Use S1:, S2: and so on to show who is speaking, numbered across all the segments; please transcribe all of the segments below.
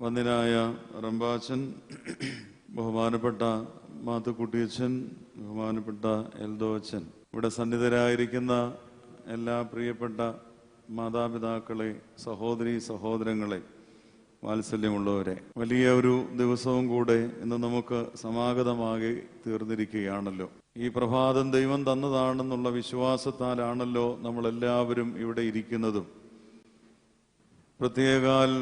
S1: വന്ദനായ റമ്പാച്ചൻ, ബഹുമാനപ്പെട്ട മാത്തുക്കുട്ടിയച്ചൻ, ബഹുമാനപ്പെട്ട എൽദോച്ചൻ, ഇവിടെ സന്നിധരായിരിക്കുന്ന എല്ലാ പ്രിയപ്പെട്ട മാതാപിതാക്കളെ, സഹോദരീ സഹോദരങ്ങളെ, വാത്സല്യമുള്ളവരെ, വലിയ ഒരു ദിവസവും കൂടെ ഇന്ന് നമുക്ക് സമാഗതമാകി തീർന്നിരിക്കുകയാണല്ലോ. ഈ പ്രഭാതം ദൈവം തന്നതാണെന്നുള്ള വിശ്വാസത്താലാണല്ലോ നമ്മളെല്ലാവരും ഇവിടെ ഇരിക്കുന്നതും. പ്രത്യേകാൽ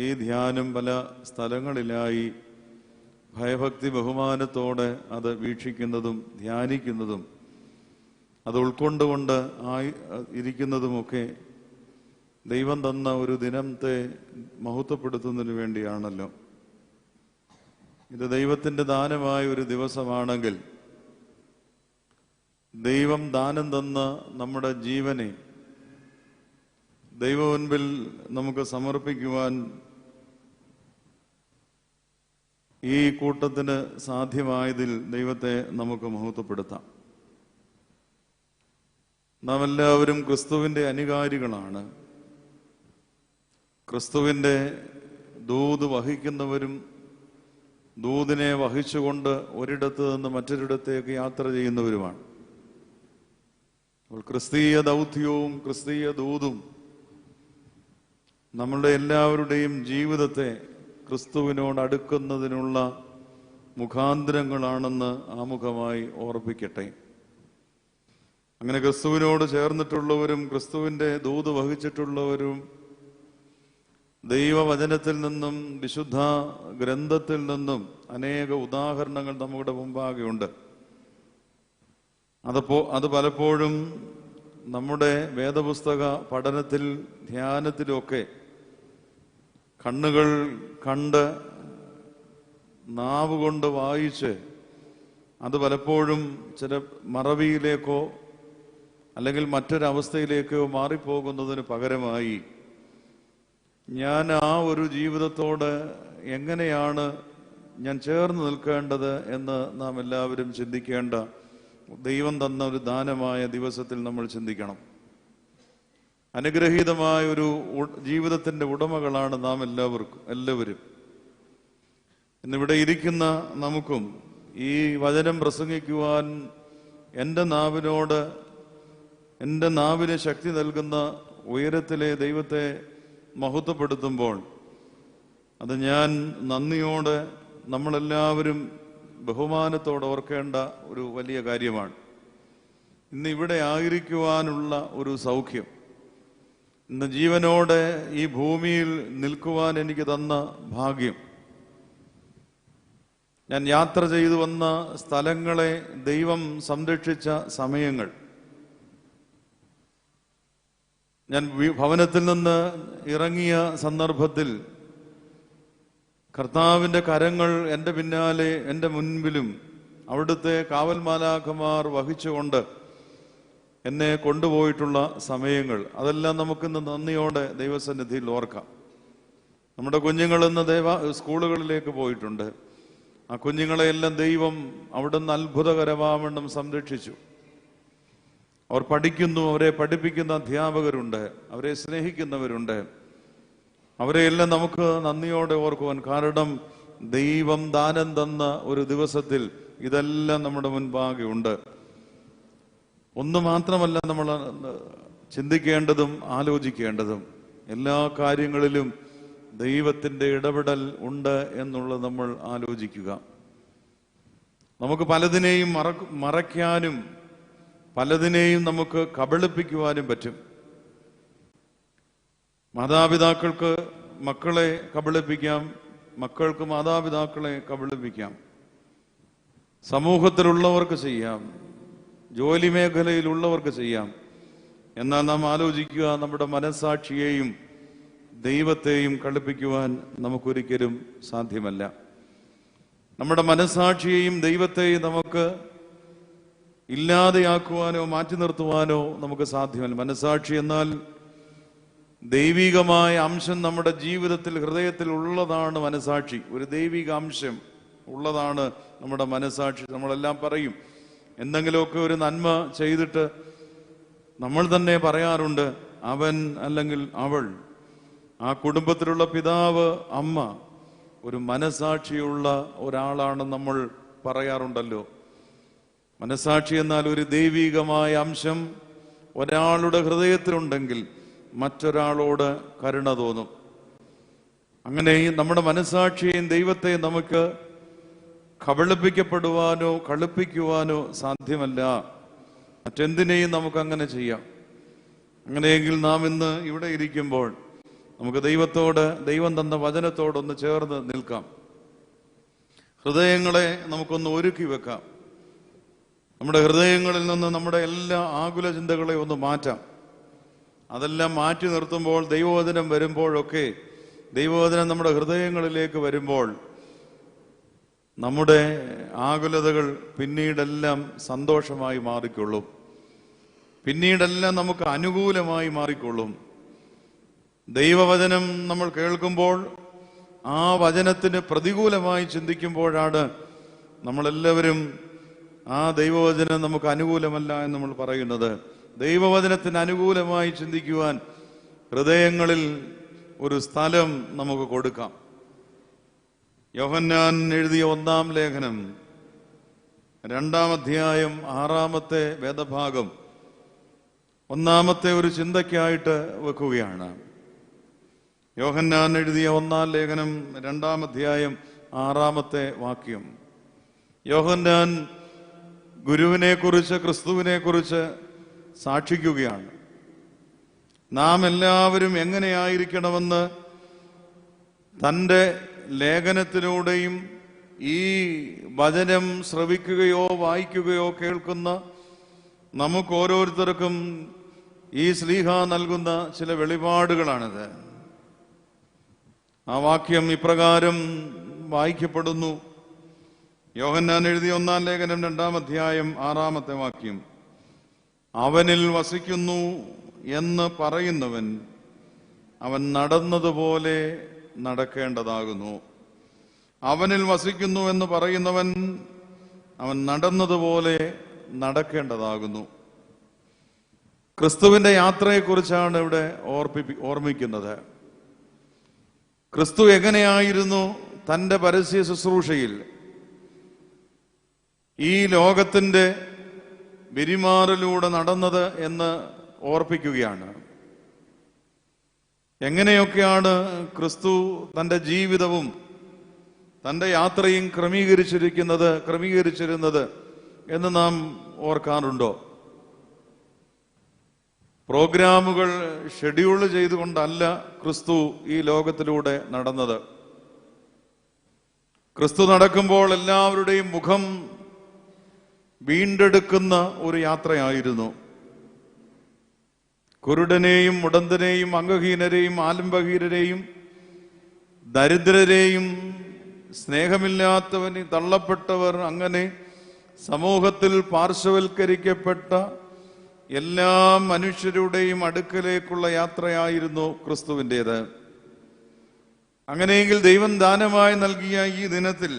S1: ഈ ധ്യാനം പല സ്ഥലങ്ങളിലായി ഭയഭക്തി ബഹുമാനത്തോടെ അത് വീക്ഷിക്കുന്നതും ധ്യാനിക്കുന്നതും അത് ഉൾക്കൊണ്ടുകൊണ്ട് ഇരിക്കുന്നതുമൊക്കെ ദൈവം തന്ന ഒരു ദിനത്തെ മഹത്വപ്പെടുത്തുന്നതിന് വേണ്ടിയാണല്ലോ. ഇത് ദൈവത്തിൻ്റെ ദാനമായ ഒരു ദിവസമാണെങ്കിൽ ദൈവം ദാനം തന്ന നമ്മുടെ ജീവനെ ദൈവ മുൻപിൽ നമുക്ക് സമർപ്പിക്കുവാൻ ഈ കൂട്ടത്തിന് സാധ്യമായതിൽ ദൈവത്തെ നമുക്ക് മഹത്വപ്പെടുത്താം. നാം എല്ലാവരും ക്രിസ്തുവിൻ്റെ അനുകാരികളാണ്. ക്രിസ്തുവിൻ്റെ ദൂത് വഹിക്കുന്നവരും ദൂതിനെ വഹിച്ചുകൊണ്ട് ഒരിടത്ത് നിന്ന് മറ്റൊരിടത്തേക്ക് യാത്ര ചെയ്യുന്നവരുമാണ്. അപ്പോൾ ക്രിസ്തീയ ദൗത്യവും ക്രിസ്തീയ ദൂതും നമ്മളുടെ എല്ലാവരുടെയും ജീവിതത്തെ ക്രിസ്തുവിനോട് അടുക്കുന്നതിനുള്ള മുഖാന്തരങ്ങളാണെന്ന് ആമുഖമായി ഓർപ്പിക്കട്ടെ. അങ്ങനെ ക്രിസ്തുവിനോട് ചേർന്നിട്ടുള്ളവരും ക്രിസ്തുവിൻ്റെ ദൂത് വഹിച്ചിട്ടുള്ളവരും ദൈവവചനത്തിൽ നിന്നും വിശുദ്ധ ഗ്രന്ഥത്തിൽ നിന്നും അനേക ഉദാഹരണങ്ങൾ നമ്മുടെ മുമ്പാകെയുണ്ട്. അത് പലപ്പോഴും നമ്മുടെ വേദപുസ്തക പഠനത്തിൽ ധ്യാനത്തിലുമൊക്കെ കണ്ണുകൾ കണ്ട് നാവ് കൊണ്ട് വായിച്ച് അത് പലപ്പോഴും ചില മറവിയിലേക്കോ അല്ലെങ്കിൽ മറ്റൊരവസ്ഥയിലേക്കോ മാറിപ്പോകുന്നതിന് പകരമായി ഞാൻ ആ ഒരു ജീവിതത്തോട് എങ്ങനെയാണ് ഞാൻ ചേർന്ന് നിൽക്കേണ്ടത് എന്ന് നാം എല്ലാവരും ചിന്തിക്കേണ്ട ദൈവം തന്ന ഒരു ദാനമായ ദിവസത്തിൽ നമ്മൾ ചിന്തിക്കണം. അനുഗ്രഹീതമായ ഒരു ജീവിതത്തിൻ്റെ ഉടമകളാണ് നാം എല്ലാവരും. ഇന്നിവിടെ ഇരിക്കുന്ന നമുക്കും ഈ വചനം പ്രസംഗിക്കുവാൻ എൻ്റെ നാവിന് ശക്തി നൽകുന്ന ഉയരത്തിലെ ദൈവത്തെ മഹത്വപ്പെടുത്തുമ്പോൾ അത് ഞാൻ നന്ദിയോടെ നമ്മളെല്ലാവരും ബഹുമാനത്തോടെ ഓർക്കേണ്ട ഒരു വലിയ കാര്യമാണ്. ഇന്ന് ഇവിടെ ആയിരിക്കുവാനുള്ള ഒരു സൗഖ്യം, ഇന്ന് ജീവനോടെ ഈ ഭൂമിയിൽ നിൽക്കുവാൻ എനിക്ക് തന്ന ഭാഗ്യം, ഞാൻ യാത്ര ചെയ്തു വന്ന സ്ഥലങ്ങളെ ദൈവം സംരക്ഷിച്ച സമയങ്ങൾ, ഞാൻ ഭവനത്തിൽ നിന്ന് ഇറങ്ങിയ സന്ദർഭത്തിൽ കർത്താവിൻ്റെ കരങ്ങൾ എൻ്റെ പിന്നാലെ എൻ്റെ മുൻപിലും അവിടുത്തെ കാവൽ മാലാഖമാർ വഹിച്ചുകൊണ്ട് എന്നെ കൊണ്ടുപോയിട്ടുള്ള സമയങ്ങൾ, അതെല്ലാം നമുക്കിന്ന് നന്ദിയോടെ ദൈവസന്നിധിയിൽ ഓർക്കാം. നമ്മുടെ കുഞ്ഞുങ്ങളിന്ന് സ്കൂളുകളിലേക്ക് പോയിട്ടുണ്ട്. ആ കുഞ്ഞുങ്ങളെയെല്ലാം ദൈവം അവിടുന്ന് അത്ഭുതകരമാവണ്ണം സംരക്ഷിച്ചു. അവർ പഠിക്കുന്നു, അവരെ പഠിപ്പിക്കുന്ന അധ്യാപകരുണ്ട്, അവരെ സ്നേഹിക്കുന്നവരുണ്ട്. അവരെയെല്ലാം നമുക്ക് നന്ദിയോടെ ഓർക്കുവാൻ, കാരണം ദൈവം ദാനം തന്ന ഒരു ദിവസത്തിൽ ഇതെല്ലാം നമ്മുടെ മുൻപാകെ ഉണ്ട്. ഒന്ന് മാത്രമല്ല നമ്മൾ ചിന്തിക്കേണ്ടതും ആലോചിക്കേണ്ടതും, എല്ലാ കാര്യങ്ങളിലും ദൈവത്തിൻ്റെ ഇടപെടൽ ഉണ്ട് എന്നുള്ളത് നമ്മൾ ആലോചിക്കുക. നമുക്ക് പലതിനെയും മറയ്ക്കാനും പലതിനെയും നമുക്ക് കബളിപ്പിക്കുവാനും പറ്റും. മാതാപിതാക്കൾക്ക് മക്കളെ കബളിപ്പിക്കാം, മക്കൾക്ക് മാതാപിതാക്കളെ കബളിപ്പിക്കാം, സമൂഹത്തിലുള്ളവർക്ക് ചെയ്യാം, ജോലി മേഖലയിലുള്ളവർക്ക് ചെയ്യാം. എന്നാൽ നാം ആലോചിക്കുക, നമ്മുടെ മനസ്സാക്ഷിയെയും ദൈവത്തെയും കളിപ്പിക്കുവാൻ നമുക്കൊരിക്കലും സാധ്യമല്ല. നമ്മുടെ മനസ്സാക്ഷിയെയും ദൈവത്തെയും നമുക്ക് ഇല്ലാതെയാക്കുവാനോ മാറ്റി നിർത്തുവാനോ നമുക്ക് സാധ്യമല്ല. മനസ്സാക്ഷി എന്നാൽ ദൈവികമായ അംശം നമ്മുടെ ജീവിതത്തിൽ ഹൃദയത്തിൽ ഉള്ളതാണ്. മനസ്സാക്ഷി ഒരു ദൈവിക അംശം ഉള്ളതാണ് നമ്മുടെ മനസ്സാക്ഷി. നമ്മളെല്ലാം പറയും, എന്തെങ്കിലുമൊക്കെ ഒരു നന്മ ചെയ്തിട്ട് നമ്മൾ തന്നെ പറയാറുണ്ട്, അവൻ അല്ലെങ്കിൽ അവൾ ആ കുടുംബത്തിലുള്ള പിതാവ്, അമ്മ ഒരു മനസാക്ഷിയുള്ള ഒരാളാണെന്ന് നമ്മൾ പറയാറുണ്ടല്ലോ. മനസാക്ഷി എന്നാൽ ഒരു ദൈവികമായ അംശം ഒരാളുടെ ഹൃദയത്തിലുണ്ടെങ്കിൽ മറ്റൊരാളോട് കരുണ തോന്നും. അങ്ങനെ നമ്മുടെ മനസാക്ഷിയെയും ദൈവത്തെയും നമുക്ക് കബളിപ്പിക്കപ്പെടുവാനോ കളിപ്പിക്കുവാനോ സാധ്യമല്ല. മറ്റെന്തിനേയും നമുക്ക് അങ്ങനെ ചെയ്യാം. അങ്ങനെയെങ്കിൽ നാം ഇന്ന് ഇവിടെ ഇരിക്കുമ്പോൾ നമുക്ക് ദൈവത്തോട്, ദൈവം തന്ന വചനത്തോടൊന്ന് ചേർന്ന് നിൽക്കാം. ഹൃദയങ്ങളെ നമുക്കൊന്ന് ഒരുക്കി വെക്കാം. നമ്മുടെ ഹൃദയങ്ങളിൽ നിന്ന് നമ്മുടെ എല്ലാ ആകുല ചിന്തകളെ ഒന്ന് മാറ്റാം. അതെല്ലാം മാറ്റി നിർത്തുമ്പോൾ ദൈവവചനം വരുമ്പോഴൊക്കെ, ദൈവവചനം നമ്മുടെ ഹൃദയങ്ങളിലേക്ക് വരുമ്പോൾ നമ്മുടെ ആകുലതകൾ പിന്നീടെല്ലാം സന്തോഷമായി മാറിക്കൊള്ളും. പിന്നീടെല്ലാം നമുക്ക് അനുകൂലമായി മാറിക്കൊള്ളും. ദൈവവചനം നമ്മൾ കേൾക്കുമ്പോൾ ആ വചനത്തിന് പ്രതികൂലമായി ചിന്തിക്കുമ്പോഴാണ് നമ്മളെല്ലാവരും ആ ദൈവവചനം നമുക്ക് അനുകൂലമല്ല എന്ന് നമ്മൾ പറയുന്നത്. ദൈവവചനത്തിന് അനുകൂലമായി ചിന്തിക്കുവാൻ ഹൃദയങ്ങളിൽ ഒരു സ്ഥലം നമുക്ക് കൊടുക്കാം. യോഹന്നാൻ എഴുതിയ 1-ാം ലേഖനം 2-ാം അധ്യായം 6-ാമത്തെ വേദഭാഗം ഒന്നാമത്തെ ഒരു ചിന്തയ്ക്കായിട്ട് വെക്കുകയാണ്. യോഹന്നാൻ എഴുതിയ 1-ാം ലേഖനം 2-ാം അധ്യായം 6-ാമത്തെ വാക്യം. യോഹന്നാൻ ഗുരുവിനെ കുറിച്ച്, ക്രിസ്തുവിനെ കുറിച്ച് സാക്ഷിക്കുകയാണ്. നാം എല്ലാവരും എങ്ങനെയായിരിക്കണമെന്ന് തൻ്റെ ലേഖനത്തിലൂടെയും ഈ വചനം ശ്രവിക്കുകയോ വായിക്കുകയോ കേൾക്കുന്ന നമുക്ക് ഓരോരുത്തർക്കും ഈ ശ്ലീഹ നൽകുന്ന ചില വെളിപാടുകളാണിത്. ആ വാക്യം ഇപ്രകാരം വായിക്കപ്പെടുന്നു. യോഹന്നാൻ എഴുതിയ 1-ാം ലേഖനം 2-ാം അധ്യായം 6-ാമത്തെ വാക്യം. അവനിൽ വസിക്കുന്നു എന്ന് പറയുന്നവൻ അവൻ നടന്നതുപോലെ നടക്കേണ്ടതാകുന്നു. അവനിൽ വസിക്കുന്നു എന്ന് പറയുന്നവൻ അവൻ നടന്നതുപോലെ നടക്കേണ്ടതാകുന്നു. ക്രിസ്തുവിന്റെ യാത്രയെക്കുറിച്ചാണ് ഇവിടെ ഓർമ്മിക്കുന്നത്. ക്രിസ്തു എങ്ങനെയായിരുന്നു തൻ്റെ പരസ്യ ശുശ്രൂഷയിൽ ഈ ലോകത്തിൻ്റെ വിരിമാറിലൂടെ നടന്നത് എന്ന് ഓർപ്പിക്കുകയാണ്. എങ്ങനെയൊക്കെയാണ് ക്രിസ്തു തൻ്റെ ജീവിതവും തൻ്റെ യാത്രയും ക്രമീകരിച്ചിരുന്നത് എന്ന് നാം ഓർക്കാറുണ്ടോ? പ്രോഗ്രാമുകൾ ഷെഡ്യൂൾ ചെയ്തുകൊണ്ടല്ല ക്രിസ്തു ഈ ലോകത്തിലൂടെ നടന്നത്. ക്രിസ്തു നടക്കുമ്പോൾ എല്ലാവരുടെയും മുഖം വീണ്ടെടുക്കുന്ന ഒരു യാത്രയായിരുന്നു. കുരുടനെയും മുടന്തനെയും അംഗഹീനരെയും ആലംബഹീനരെയും ദരിദ്രരെയും സ്നേഹമില്ലാത്തവന് തള്ളപ്പെട്ടവർ, അങ്ങനെ സമൂഹത്തിൽ പാർശ്വവൽക്കരിക്കപ്പെട്ട എല്ലാ മനുഷ്യരുടെയും അടുക്കലേക്കുള്ള യാത്രയായിരുന്നു ക്രിസ്തുവിൻ്റേത്. അങ്ങനെയെങ്കിൽ ദൈവം ദാനമായി നൽകിയ ഈ ദിനത്തിൽ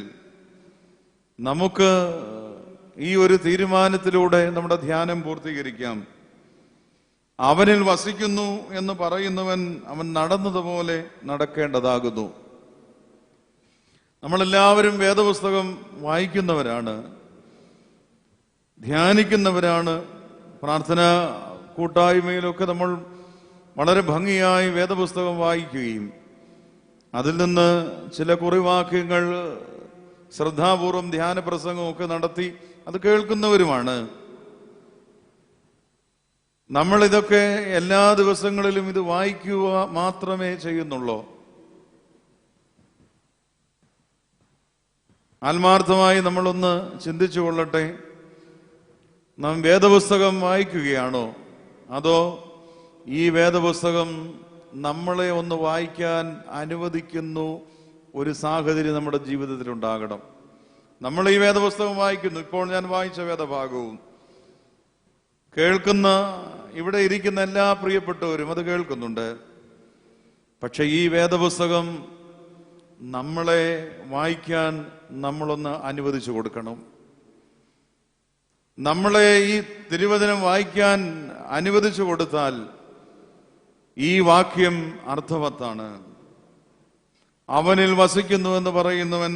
S1: നമുക്ക് ഈ ഒരു തീരുമാനത്തിലൂടെ നമ്മുടെ ധ്യാനം പൂർത്തീകരിക്കാം. അവനിൽ വസിക്കുന്നു എന്ന് പറയുന്നവൻ അവൻ നടന്നതുപോലെ നടക്കേണ്ടതാകുന്നു. നമ്മളെല്ലാവരും വേദപുസ്തകം വായിക്കുന്നവരാണ്, ധ്യാനിക്കുന്നവരാണ്. പ്രാർത്ഥനാ കൂട്ടായ്മയിലൊക്കെ നമ്മൾ വളരെ ഭംഗിയായി വേദപുസ്തകം വായിക്കുകയും അതിൽ നിന്ന് ചില കുറിവാക്യങ്ങൾ ശ്രദ്ധാപൂർവം ധ്യാന പ്രസംഗമൊക്കെ നടത്തി അത് കേൾക്കുന്നവരുമാണ്. നമ്മളിതൊക്കെ എല്ലാ ദിവസങ്ങളിലും ഇത് വായിക്കുക മാത്രമേ ചെയ്യുന്നുള്ളൂ? ആത്മാർത്ഥമായി നമ്മളൊന്ന് ചിന്തിച്ചു കൊള്ളട്ടെ. നാം വേദപുസ്തകം വായിക്കുകയാണോ, അതോ ഈ വേദപുസ്തകം നമ്മളെ ഒന്ന് വായിക്കാൻ അനുവദിക്കുന്നു ഒരു സാഹചര്യം നമ്മുടെ ജീവിതത്തിൽ ഉണ്ടാകണം? നമ്മൾ ഈ വേദപുസ്തകം വായിക്കുന്നു, ഇപ്പോൾ ഞാൻ വായിച്ച വേദഭാഗവും കേൾക്കുന്ന ഇവിടെ ഇരിക്കുന്ന എല്ലാ പ്രിയപ്പെട്ടവരും അത് കേൾക്കുന്നുണ്ട്. പക്ഷെ ഈ വേദപുസ്തകം നമ്മളെ വായിക്കാൻ നമ്മളൊന്ന് അനുവദിച്ചു കൊടുക്കണം. നമ്മളെ ഈ തിരുവചനം വായിക്കാൻ അനുവദിച്ചു കൊടുത്താൽ ഈ വാക്യം അർത്ഥവത്താണ്. അവനിൽ വസിക്കുന്നു എന്ന് പറയുന്നവൻ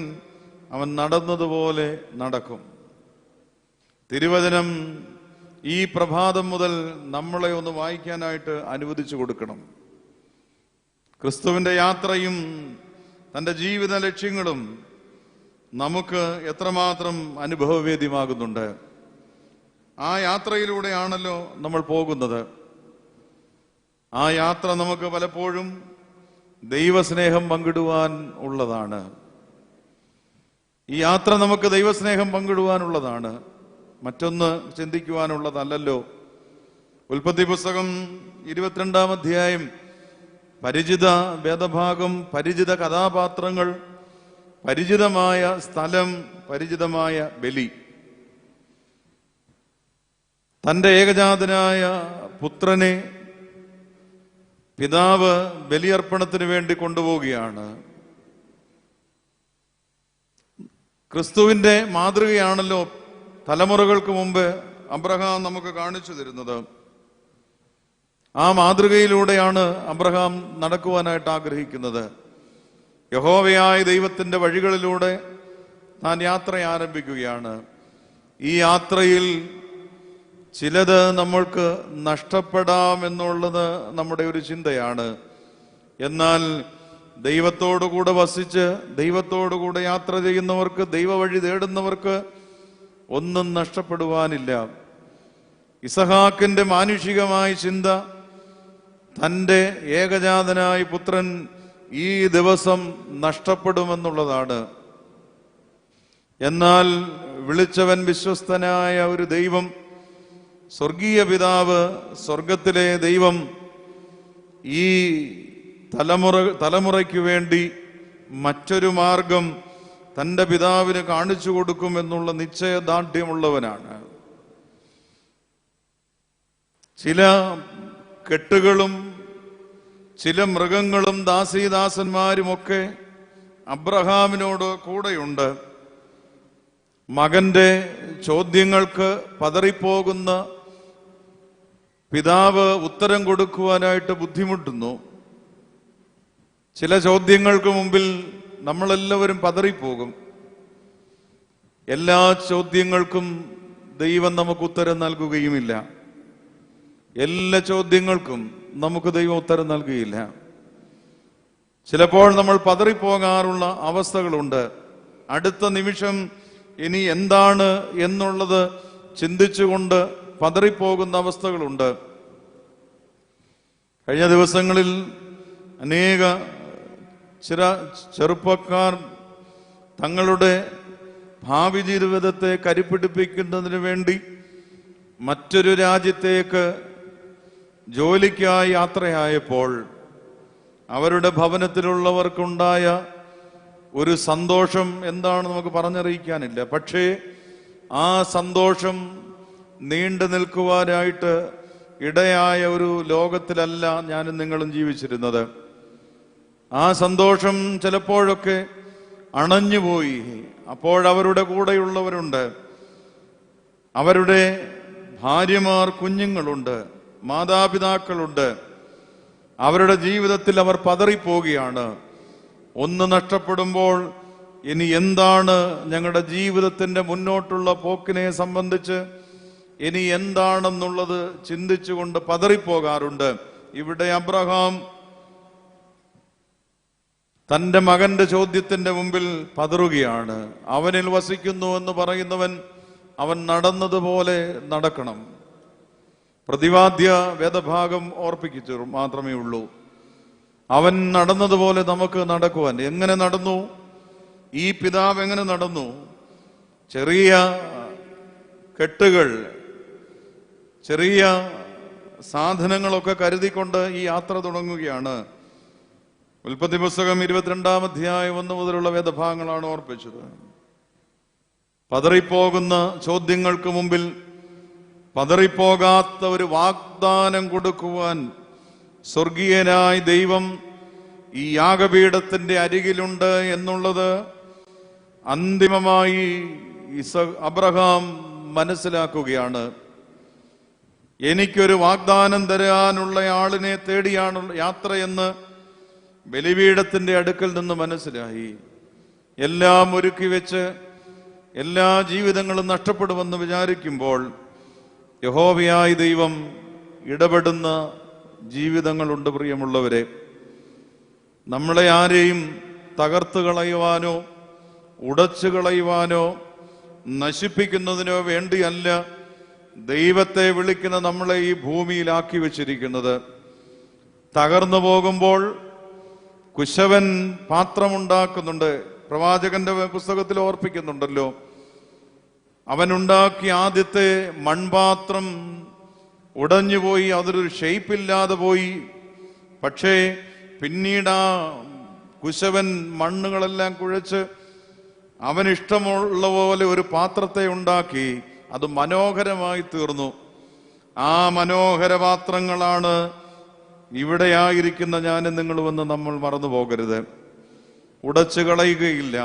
S1: അവൻ നടന്നതുപോലെ നടക്കും. തിരുവചനം ഈ പ്രഭാതം മുതൽ നമ്മളെ ഒന്ന് വായിക്കാനായിട്ട് അനുവദിച്ചു കൊടുക്കണം. ക്രിസ്തുവിന്റെ യാത്രയും തൻ്റെ ജീവിത ലക്ഷ്യങ്ങളും നമുക്ക് എത്രമാത്രം അനുഭവവേദ്യമാകുന്നുണ്ട്. ആ യാത്രയിലൂടെയാണല്ലോ നമ്മൾ പോകുന്നത്. ആ യാത്ര നമുക്ക് പലപ്പോഴും ദൈവസ്നേഹം പങ്കിടുവാൻ ഉള്ളതാണ്. ഈ യാത്ര നമുക്ക് ദൈവസ്നേഹം പങ്കിടുവാനുള്ളതാണ്, മറ്റൊന്ന് ചിന്തിക്കുവാനുള്ളതല്ലല്ലോ. ഉൽപ്പത്തി പുസ്തകം 22-ാം അധ്യായം, പരിചിത വേദഭാഗം, പരിചിത കഥാപാത്രങ്ങൾ, പരിചിതമായ സ്ഥലം, പരിചിതമായ ബലി. തൻ്റെ ഏകജാതനായ പുത്രനെ പിതാവ് ബലിയർപ്പണത്തിന് വേണ്ടി കൊണ്ടുപോവുകയാണ്. ക്രിസ്തുവിന്റെ മാതൃകയാണല്ലോ തലമുറകൾക്ക് മുമ്പ് അബ്രഹാം നമുക്ക് കാണിച്ചു തരുന്നത്. ആ മാതൃകയിലൂടെയാണ് അബ്രഹാം നടക്കുവാനായിട്ട് ആഗ്രഹിക്കുന്നത്. യഹോവയായ ദൈവത്തിന്റെ വഴികളിലൂടെ താൻ യാത്ര ആരംഭിക്കുകയാണ്. ഈ യാത്രയിൽ ചിലത് നമ്മൾക്ക് നഷ്ടപ്പെടാമെന്നുള്ളത് നമ്മുടെ ഒരു ചിന്തയാണ്. എന്നാൽ ദൈവത്തോടുകൂടെ വസിച്ച് ദൈവത്തോടുകൂടെ യാത്ര ചെയ്യുന്നവർക്ക്, ദൈവവഴി തേടുന്നവർക്ക് ഒന്നും നഷ്ടപ്പെടുവാനില്ല. ഇസഹാക്കിന്റെ മാനുഷികമായ ചിന്ത തൻ്റെ ഏകജാതനായ പുത്രൻ ഈ ദിവസം നഷ്ടപ്പെടുമെന്നുള്ളതാണ്. എന്നാൽ വിളിച്ചവൻ വിശ്വസ്തനായ ഒരു ദൈവം, സ്വർഗീയ പിതാവ്, സ്വർഗത്തിലെ ദൈവം ഈ തലമുറയ്ക്ക് വേണ്ടി മറ്റൊരു മാർഗം തൻ്റെ പിതാവിന് കാണിച്ചു കൊടുക്കുമെന്നുള്ള നിശ്ചയദാർഢ്യമുള്ളവനാണ്. ചില കെട്ടുകളും ചില മൃഗങ്ങളും ദാസീദാസന്മാരുമൊക്കെ അബ്രഹാമിനോട് കൂടെയുണ്ട്. മകന്റെ ചോദ്യങ്ങൾക്ക് പതറിപ്പോകുന്ന പിതാവ് ഉത്തരം കൊടുക്കുവാനായിട്ട് ബുദ്ധിമുട്ടുന്നു. ചില ചോദ്യങ്ങൾക്ക് മുമ്പിൽ നമ്മളെല്ലാവരും പതറിപ്പോകും. എല്ലാ ചോദ്യങ്ങൾക്കും ദൈവം നമുക്ക് ഉത്തരം നൽകുകയുമില്ല. എല്ലാ ചോദ്യങ്ങൾക്കും നമുക്ക് ദൈവം ഉത്തരം നൽകുകയില്ല. ചിലപ്പോൾ നമ്മൾ പതറിപ്പോകാറുള്ള അവസ്ഥകളുണ്ട്. അടുത്ത നിമിഷം ഇനി എന്താണ് എന്നുള്ളത് ചിന്തിച്ചുകൊണ്ട് പതറിപ്പോകുന്ന അവസ്ഥകളുണ്ട്. കഴിഞ്ഞ ദിവസങ്ങളിൽ അനേക ചെറുപ്പക്കാർ തങ്ങളുടെ ഭാവി ജീവിതത്തെ കരുപ്പിടിപ്പിക്കുന്നതിന് വേണ്ടി മറ്റൊരു രാജ്യത്തേക്ക് ജോലിക്കായി യാത്രയായപ്പോൾ അവരുടെ ഭവനത്തിലുള്ളവർക്കുണ്ടായ ഒരു സന്തോഷം എന്താണ് നമുക്ക് പറഞ്ഞറിയിക്കാനില്ല. പക്ഷേ ആ സന്തോഷം നീണ്ടു നിൽക്കുവാനായിട്ട് ഇടയായ ഒരു ലോകത്തിലല്ല ഞാനും നിങ്ങളും ജീവിച്ചിരുന്നത്. ആ സന്തോഷം ചിലപ്പോഴൊക്കെ അണഞ്ഞുപോയി. അപ്പോഴവരുടെ കൂടെയുള്ളവരുണ്ട്, അവരുടെ ഭാര്യമാർ, കുഞ്ഞുങ്ങളുണ്ട്, മാതാപിതാക്കളുണ്ട്. അവരുടെ ജീവിതത്തിൽ അവർ പതറിപ്പോവുകയാണ്. ഒന്ന് നഷ്ടപ്പെടുമ്പോൾ ഇനി എന്താണ് ഞങ്ങളുടെ ജീവിതത്തിന്റെ മുന്നോട്ടുള്ള പോക്കിനെ സംബന്ധിച്ച് ഇനി എന്താണെന്നുള്ളത് ചിന്തിച്ചുകൊണ്ട് പതറിപ്പോകാറുണ്ട്. ഇവിടെ അബ്രഹാം തൻ്റെ മകന്റെ ചോദ്യത്തിന്റെ മുമ്പിൽ പതറുകയാണ്. അവനിൽ വസിക്കുന്നു എന്ന് പറയുന്നവൻ അവൻ നടന്നതുപോലെ നടക്കണം. പ്രതിവാദ്യ വേദഭാഗം ഓർപ്പിച്ചു മാത്രമേ ഉള്ളൂ. അവൻ നടന്നതുപോലെ നമുക്ക് നടക്കുവാൻ. എങ്ങനെ നടന്നു? ഈ പിതാവ് എങ്ങനെ നടന്നു? ചെറിയ കെട്ടുകൾ, ചെറിയ സാധനങ്ങളൊക്കെ കരുതിക്കൊണ്ട് ഈ യാത്ര തുടങ്ങുകയാണ്. ഉൽപ്പത്തി പുസ്തകം 22-ാം അധ്യായം 1 മുതലുള്ള വേദഭാഗങ്ങളാണ് ഓർപ്പിച്ചത്. പതറിപ്പോകുന്ന ചോദ്യങ്ങൾക്ക് മുമ്പിൽ പതറിപ്പോകാത്ത ഒരു വാഗ്ദാനം കൊടുക്കുവാൻ സ്വർഗീയനായ ദൈവം ഈ യാഗപീഠത്തിന്റെ അരികിലുണ്ട് എന്നുള്ളത് അന്തിമമായി അബ്രഹാം മനസ്സിലാക്കുകയാണ്. എനിക്കൊരു വാഗ്ദാനം തരാനുള്ള ആളിനെ തേടിയാണ് യാത്രയെന്ന് ബലിപീഠത്തിന്റെ അടുക്കൽ നിന്ന് മനസ്സിലായി. എല്ലാം ഒരുക്കി വെച്ച് എല്ലാ ജീവിതങ്ങളും നഷ്ടപ്പെടുമെന്ന് വിചാരിക്കുമ്പോൾ യഹോവയായ ദൈവം ഇടപെടുന്ന ജീവിതങ്ങളുണ്ട്. പ്രിയമുള്ളവരെ, നമ്മളെ ആരെയും തകർത്ത് കളയുവാനോ ഉടച്ചു കളയുവാനോ നശിപ്പിക്കുന്നതിനോ വേണ്ടിയല്ല ദൈവത്തെ വിളിക്കുന്ന നമ്മളെ ഈ ഭൂമിയിലാക്കി വെച്ചിരിക്കുന്നത്. തകർന്നു പോകുമ്പോൾ കുശവൻ പാത്രമുണ്ടാക്കുന്നുണ്ട്. പ്രവാചകന്റെ പുസ്തകത്തിൽ ഓർപ്പിക്കുന്നുണ്ടല്ലോ, അവനുണ്ടാക്കിയ ആദ്യത്തെ മൺപാത്രം ഉടഞ്ഞുപോയി, അതൊരു ഷേപ്പില്ലാതെ പോയി. പക്ഷേ പിന്നീട് ആ കുശവൻ മണ്ണുകളെല്ലാം കുഴച്ച് അവനിഷ്ടമുള്ള പോലെ ഒരു പാത്രത്തെ ഉണ്ടാക്കി. അത് മനോഹരമായി തീർന്നു. ആ മനോഹര പാത്രങ്ങളാണ് ഇവിടെയായിരിക്കുന്ന ഞാനും നിങ്ങളുമെന്ന് നമ്മൾ മറന്നു പോകരുത്. ഉടച്ചു കളയുകയില്ല,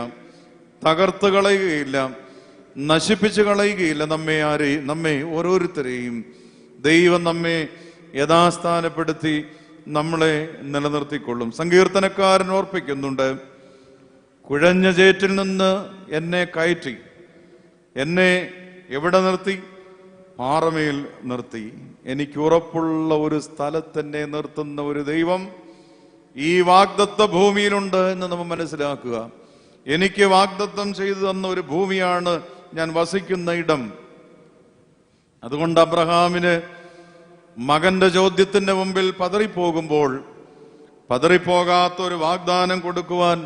S1: തകർത്ത് കളയുകയില്ല, നശിപ്പിച്ചു കളയുകയില്ല നമ്മെ ഓരോരുത്തരെയും. ദൈവം നമ്മെ യഥാസ്ഥാനപ്പെടുത്തി നമ്മളെ നിലനിർത്തിക്കൊള്ളും. സങ്കീർത്തനക്കാരൻ ഓർപ്പിക്കുന്നുണ്ട്, കുഴഞ്ഞ ചേറ്റിൽ നിന്ന് എന്നെ കയറ്റി, എന്നെ എവിടെ നിർത്തി? പാറമേൽ നിർത്തി. എനിക്ക് ഉറപ്പുള്ള ഒരു സ്ഥലത്തെന്നെ നിർത്തുന്ന ഒരു ദൈവം ഈ വാഗ്ദത്ത ഭൂമിയിലുണ്ട് എന്ന് നമ്മൾ മനസ്സിലാക്കുക. എനിക്ക് വാഗ്ദത്തം ചെയ്തു തന്ന ഒരു ഭൂമിയാണ് ഞാൻ വസിക്കുന്ന ഇടം. അതുകൊണ്ട് അബ്രഹാമിന് മകന്റെ ചോദ്യത്തിന്റെ മുമ്പിൽ പതറിപ്പോകുമ്പോൾ പതറിപ്പോകാത്ത ഒരു വാഗ്ദാനം കൊടുക്കുവാൻ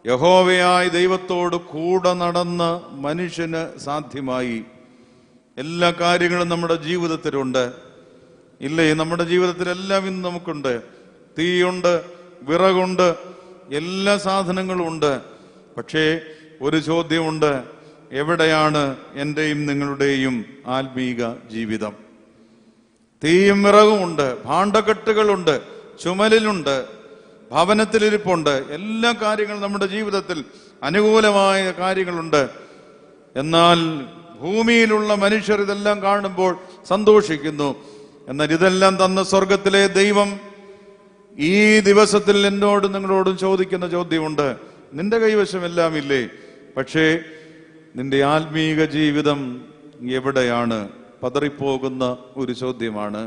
S1: യഹോവയായ ദൈവത്തോട് കൂടെ നടന്ന മനുഷ്യന് സാധ്യമായി. എല്ലാ കാര്യങ്ങളും നമ്മുടെ ജീവിതത്തിലുണ്ട്, ഇല്ലേ? നമ്മുടെ ജീവിതത്തിലെല്ലാം ഇന്ന് നമുക്കുണ്ട്. തീയുണ്ട്, വിറകുണ്ട്, എല്ലാ സാധനങ്ങളും ഉണ്ട്. പക്ഷേ ഒരു ചോദ്യമുണ്ട്, എവിടെയാണ് എൻ്റെയും നിങ്ങളുടെയും ആത്മീക ജീവിതം? തീയും വിറകുമുണ്ട്, ഭാണ്ഡക്കെട്ടുകളുണ്ട്, ചുമലിലുണ്ട്, ഭവനത്തിലിരിപ്പുണ്ട്, എല്ലാ കാര്യങ്ങളും നമ്മുടെ ജീവിതത്തിൽ അനുകൂലമായ കാര്യങ്ങളുണ്ട്. എന്നാൽ ഭൂമിയിലുള്ള മനുഷ്യർ ഇതെല്ലാം കാണുമ്പോൾ സന്തോഷിക്കുന്നു. എന്നാൽ ഇതെല്ലാം തന്ന സ്വർഗത്തിലെ ദൈവം ഈ ദിവസത്തിൽ എന്നോടും നിങ്ങളോടും ചോദിക്കുന്ന ചോദ്യമുണ്ട്, നിന്റെ കൈവശം എല്ലാം ഇല്ലേ? പക്ഷേ നിന്റെ ആത്മീക ജീവിതം എവിടെയാണ്? പതറിപ്പോകുന്ന ഒരു ചോദ്യമാണ്,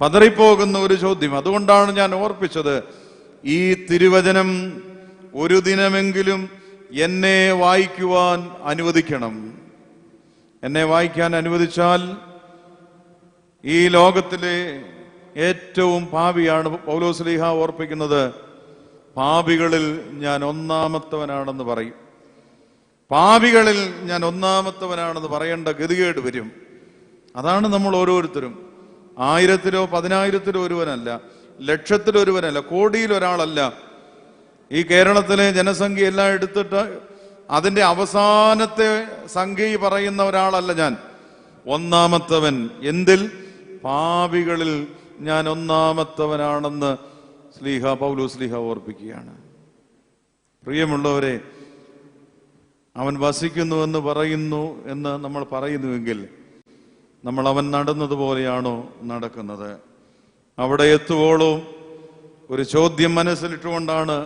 S1: പതറിപ്പോകുന്ന ഒരു ചോദ്യം. അതുകൊണ്ടാണ് ഞാൻ ഓർപ്പിച്ചത്, ഈ തിരുവചനം ഒരു ദിനമെങ്കിലും എന്നെ വായിക്കുവാൻ അനുവദിക്കണം. എന്നെ വായിക്കാൻ അനുവദിച്ചാൽ ഈ ലോകത്തിലെ ഏറ്റവും പാപിയാണ് പൗലോസ്ലീഹ ഓർപ്പിക്കുന്നത്. പാപികളിൽ ഞാൻ ഒന്നാമത്തവനാണെന്ന് പറയും. പാപികളിൽ ഞാൻ ഒന്നാമത്തവനാണെന്ന് പറയേണ്ട ഗതികേട് വരും. അതാണ് നമ്മൾ ഓരോരുത്തരും. 1000-ലോ 10,000-ലോ ഒരുവനല്ല, ലക്ഷത്തിലൊരുവനല്ല, കോടിയിൽ ഒരാളല്ല. ഈ കേരളത്തിലെ ജനസംഖ്യ എല്ലാം എടുത്തിട്ട് അതിന്റെ അവസാനത്തെ സംഖ്യ പറയുന്ന ഒരാളല്ല ഞാൻ. ഒന്നാമത്തവൻ. എന്തിൽ? പാപികളിൽ ഞാൻ ഒന്നാമത്തവനാണെന്ന് പൗലോസ്ലീഹ ഓർപ്പിക്കുകയാണ്. പ്രിയമുള്ളവരെ, അവൻ വസിക്കുന്നുവെന്ന് പറയുന്നു എന്ന് നമ്മൾ പറയുന്നുവെങ്കിൽ നമ്മൾ അവൻ നടന്നതുപോലെയാണോ നടക്കുന്നത്? അവിടെ എത്തുവോളും ഒരു ചോദ്യം മനസ്സിലിട്ടുകൊണ്ടാണ്